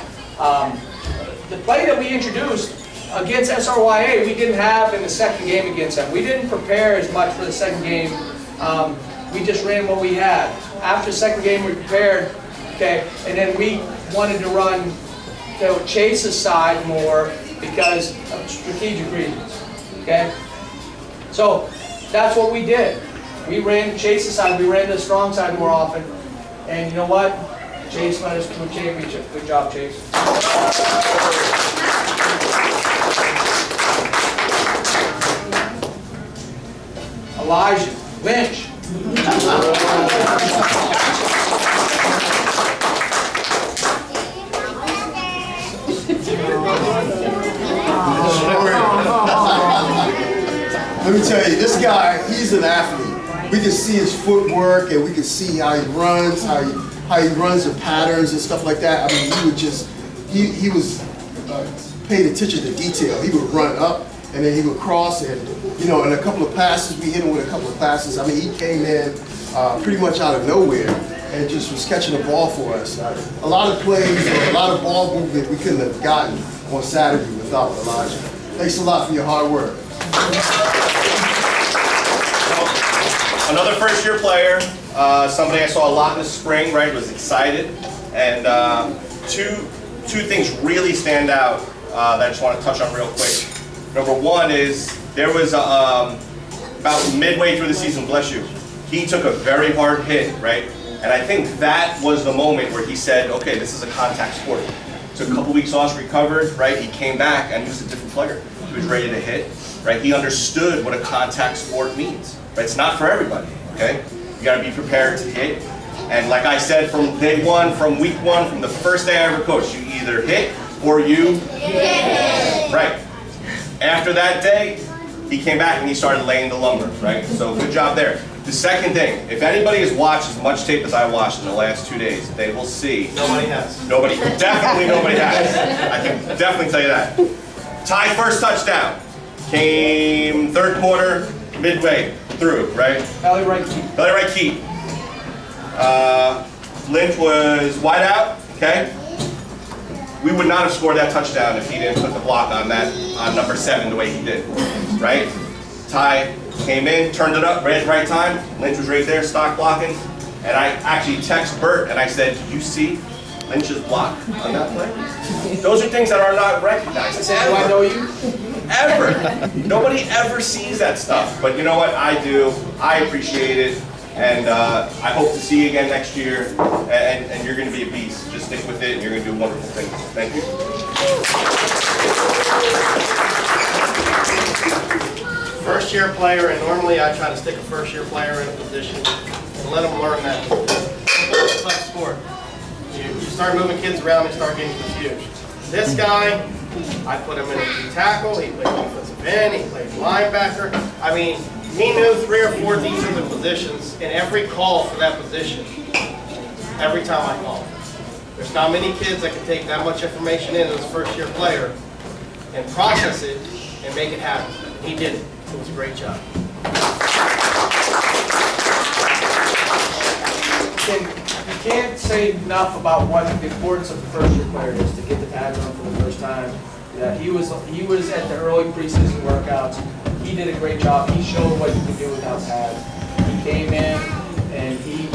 The play that we introduced against SRYA, we didn't have in the second game against them. We didn't prepare as much for the second game. We just ran what we had. After the second game, we prepared, okay, and then we wanted to run to Chase's side more because of strategic reasons, okay? So that's what we did. We ran Chase's side, we ran the strong side more often, and you know what? Chase led us to a championship. Good job, Chase. Elijah Lynch. Let me tell you, this guy, he's an athlete. We can see his footwork, and we can see how he runs, how he runs the patterns and stuff like that. I mean, he was paying attention to detail. He would run up, and then he would cross, and you know, in a couple of passes, we hit him with a couple of passes. I mean, he came in pretty much out of nowhere and just was catching the ball for us. A lot of plays, a lot of ball movement we couldn't have gotten on Saturday without Elijah. Thanks a lot for your hard work. Another first-year player, somebody I saw a lot in the spring, right, was excited, and two things really stand out that I just want to touch on real quick. Number one is, there was, about midway through the season, bless you, he took a very hard hit, right? And I think that was the moment where he said, okay, this is a contact sport. Took a couple weeks off, recovered, right? He came back and he was a different player. He was ready to hit, right? He understood what a contact sport means, right? It's not for everybody, okay? You gotta be prepared to hit. And like I said, from day one, from week one, from the first day I ever coached, you either hit or you hit. Right. After that day, he came back and he started laying the lumber, right? So good job there. The second thing, if anybody has watched as much tape as I watched in the last 2 days, they will see. Nobody has. Nobody, definitely nobody has. I can definitely tell you that. Ty first touchdown. Came third quarter, midway through, right? Belly right keep. Belly right keep. Lynch was wide out, okay? We would not have scored that touchdown if he didn't put the block on that, on number 7 the way he did, right? Ty came in, turned it up, right at the right time. Lynch was right there, stock blocking. And I actually texted Bert and I said, did you see Lynch's block on that play? Those are things that are not recognized. I said, do I know you? Ever. Nobody ever sees that stuff. But you know what? I do. I appreciate it. And I hope to see you again next year. And you're going to be a beast. Just stick with it and you're going to do wonderful things. Thank you. First year player, and normally I try to stick a first year player in a position and let them learn that. It's a tough sport. You start moving kids around and start getting confused. This guy, I put him in a D tackle, he played defensive end, he played linebacker. I mean, he knew 3 or 4 defensive positions in every call for that position, every time I called. There's not many kids that can take that much information in as a first year player and process it and make it happen. He did it. It was a great job. You can't say enough about what the importance of the first year player is to get the pads on for the first time. Yeah, he was at the early preseason workouts. He did a great job. He showed what he could do without pads. He came in and he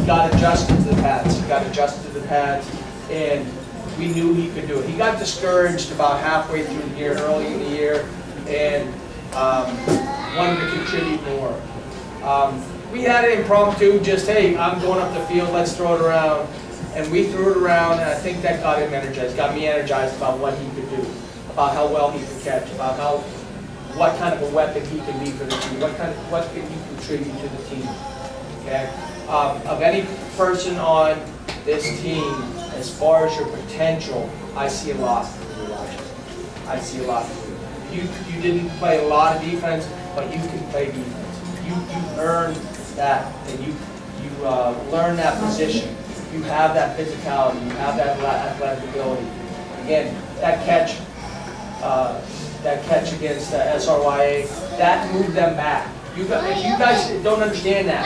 got adjusted to the pads. He got adjusted to the pads, and we knew he could do it. He got discouraged about halfway through the year, early in the year, and wanted to contribute more. We had it impromptu, just, hey, I'm going up the field, let's throw it around. And we threw it around, and I think that got him energized, got me energized about what he could do, about how well he could catch, about what kind of a weapon he can be for the team, what can he contribute to the team, okay? Of any person on this team, as far as your potential, I see a lot for you, Elijah. I see a lot for you. You didn't play a lot of defense, but you can play defense. You earned that, and you learn that position. You have that physicality. You have that athletic ability. Again, that catch against SRYA, that moved them back. If you guys don't understand that,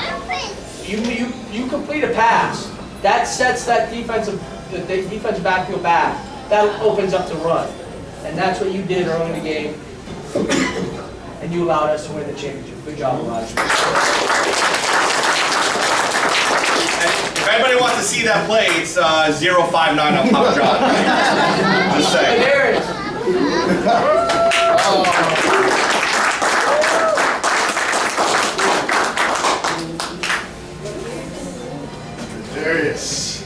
you complete a pass, that sets the defensive backfield back. That opens up the run, and that's what you did early in the game, and you allowed us to win the championship. Good job, Elijah. If anybody wants to see that play, it's 059 on Pop John. Just saying. There it is. Darius.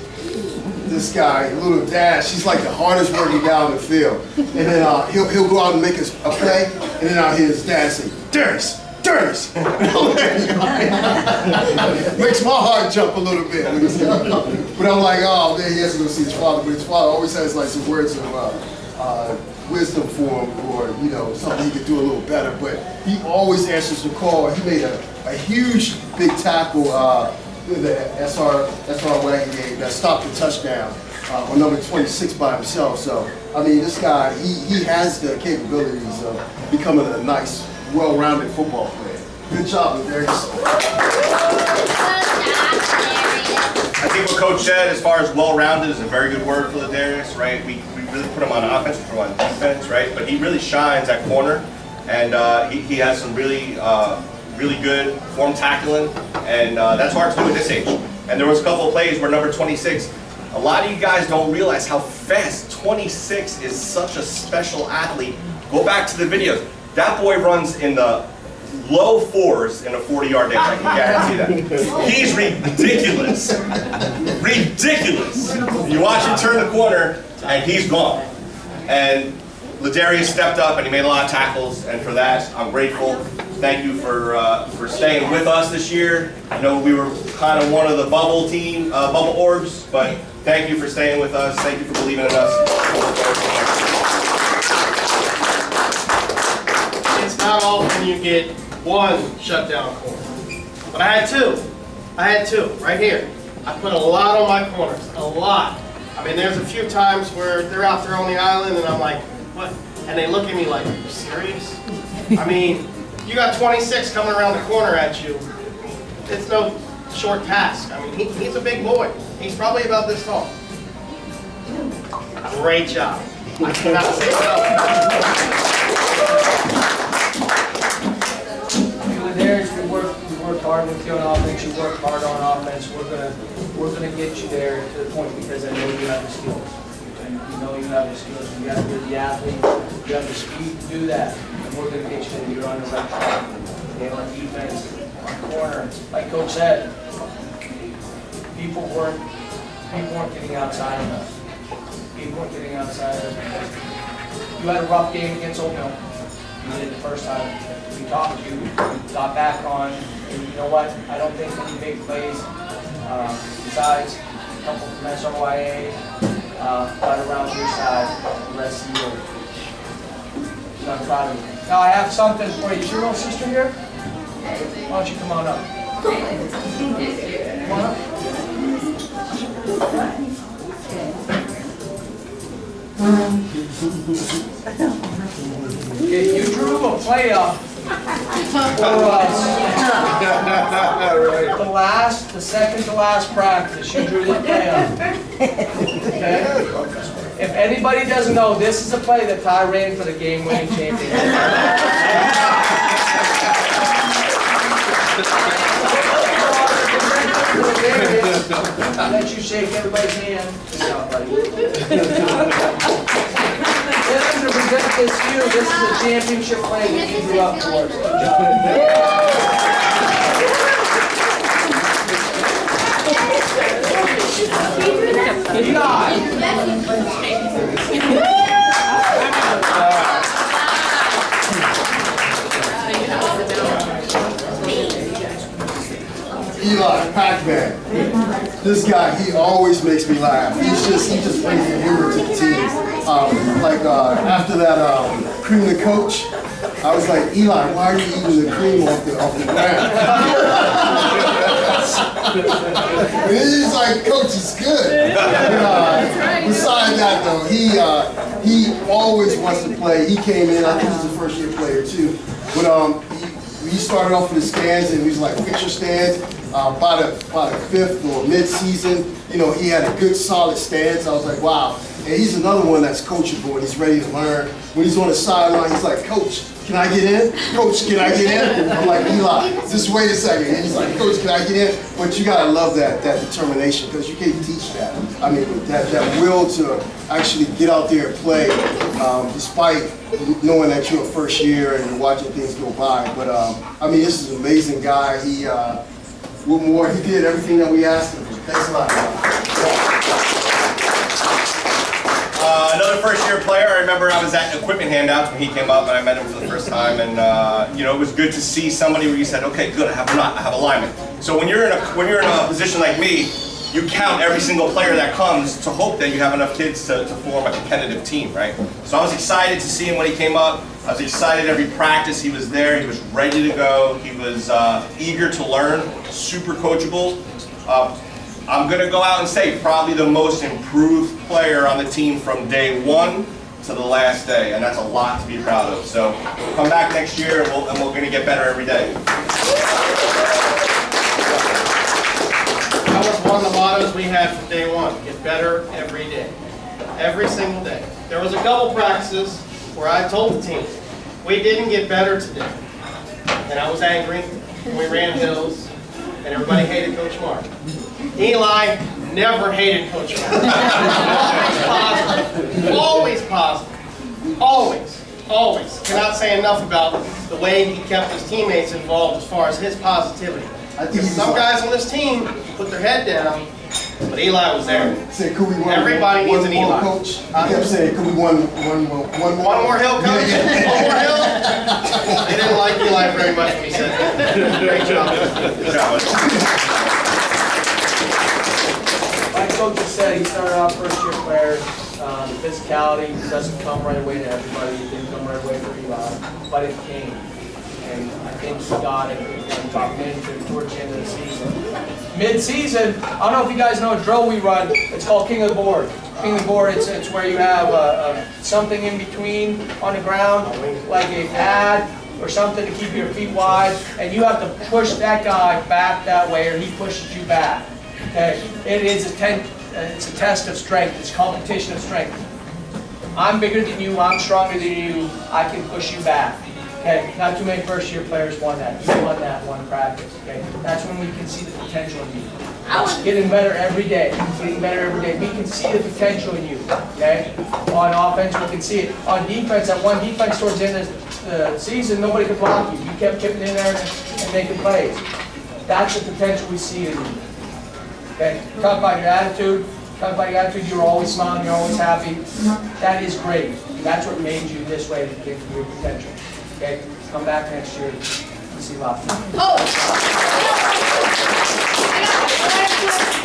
This guy, little Dash, he's like the hardest working guy on the field. And then he'll go out and make a play, and then I'll hear his dad say, Darius, Darius. Makes my heart jump a little bit. But I'm like, oh man, he has to go see his father. But his father always has like some words of wisdom for him, or you know, something he could do a little better. But he always answers the call. He made a huge big tackle the SR wagon game that stopped the touchdown on number 26 by himself. So I mean, this guy, he has the capabilities of becoming a nice, well-rounded football player. Good job, Darius. I think what Coach said, as far as well-rounded, is a very good word for Darius, right? We really put him on offense, we put him on defense, right? But he really shines at corner, and he has some really good form tackling, and that's hard to do at this age. And there was a couple of plays where number 26, a lot of you guys don't realize how fast 26 is. Such a special athlete. Go back to the videos. That boy runs in the low 4s in a 40-yard dash. I can guarantee that. He's ridiculous. Ridiculous. You watch him turn the corner, and he's gone. And Ladarius stepped up, and he made a lot of tackles, and for that, I'm grateful. Thank you for staying with us this year. I know we were kind of one of the bubble orbs, but thank you for staying with us. Thank you for believing in us. It's not often you get one shutdown corner, but I had two. I had two right here. I put a lot on my corners, a lot. I mean, there's a few times where they're out there on the island, and I'm like, what? And they look at me like, are you serious? I mean, you got 26 coming around the corner at you. It's no short task. I mean, he's a big boy. He's probably about this tall. Great job. I cannot say enough. Darius, we worked hard with you on offense. You worked hard on offense. We're gonna get you there to the point because I know you have the skills. And you know you have the skills. You have the athlete. You have the speed to do that. And we're gonna get you there. You're on the right track. And on defense, on corner, like Coach said, people weren't getting outside of us. People weren't getting outside of us because you had a rough game against Old Mill. You did it the first time. We talked to you, we got back on, and you know what? I don't think any big plays, besides a couple from SRYA, right around your side the rest of the year. So I'm proud of you. Now I have something for you. Is your little sister here? Why don't you come on up? Come on up. If you drew a play up for us, the second to last practice, you drew the play up. Okay? If anybody doesn't know, this is a play that Ty ran for the game-winning championship. I'll let you shake everybody's hand. Good job, buddy. This is to present this to you. This is a championship play that you grew up for. Good job. Eli, Pac-Man. This guy, he always makes me laugh. He just brings the humor to the team. After that cream of the coach, I was like, Eli, why are you eating the cream off the ground? And he's like, Coach, it's good. Besides that, though, he always wants to play. He came in, I think he's a first-year player too. But he started off with the stands, and he was like, fix your stands. By the fifth or mid-season, you know, he had a good solid stance. I was like, wow. And he's another one that's coachable and he's ready to learn. When he's on the sideline, he's like, Coach, can I get in? Coach, can I get in? I'm like, Eli, just wait a second. And he's like, Coach, can I get in? But you gotta love that determination, because you can't teach that. I mean, that will to actually get out there and play, despite knowing that you're a first year and you're watching things go by. But I mean, this is an amazing guy. He did everything that we asked him. Thanks a lot. Another first-year player. I remember I was at equipment handouts when he came up, and I met him for the first time. And you know, it was good to see somebody where you said, "Okay, good, I have alignment." So when you're in a position like me, you count every single player that comes to hope that you have enough kids to form a competitive team, right? So I was excited to see him when he came up. I was excited every practice he was there. He was ready to go. He was eager to learn, super coachable. I'm going to go out and say probably the most improved player on the team from day one to the last day, and that's a lot to be proud of. So come back next year, and we're going to get better every day. That was one of the mottos we had from day one: get better every day, every single day. There was a couple practices where I told the team, we didn't get better today. And I was angry, and we ran hills, and everybody hated Coach Mark. Eli never hated Coach Mark. Always positive. Always positive. Always. Always. Cannot say enough about the way he kept his teammates involved as far as his positivity. I think he was Some like- guys on this team put their head down, but Eli was there. Said, could we run Everybody needs an one more Eli. coach? He kept saying, could we one more? One more hill, coach? One more hill? They didn't like Eli very much when he said that. Great job. Good job. Like Coach has said, he started out first-year players. The physicality doesn't come right away to everybody. It didn't come right away for Eli, but it came. And I think he got it and talked into towards the end of the season. Mid-season, I don't know if you guys know a drill we run. It's called King of the Board. King of the Board, it's where you have something in between on the ground, like a pad or something to keep your feet wide, and you have to push that guy back that way, or he pushes you back. Okay, it is it's a test of strength. It's a competition of strength. I'm bigger than you. I'm stronger than you. I can push you back. Okay, not too many first-year players won that. You won that one practice. Okay, that's when we can see the potential in you. Getting better every day. Getting better every day. We can see the potential in you. Okay, on offense we can see it. On defense, at one defense towards the end of the season, nobody could block you. You kept chipping in there and making plays. That's the potential we see in you. Okay, talk about your attitude. Talk about your attitude. You're always smiling. You're always happy. That is great. That's what made you this way to get to your potential. Okay, come back next year and see lots. Oh! I got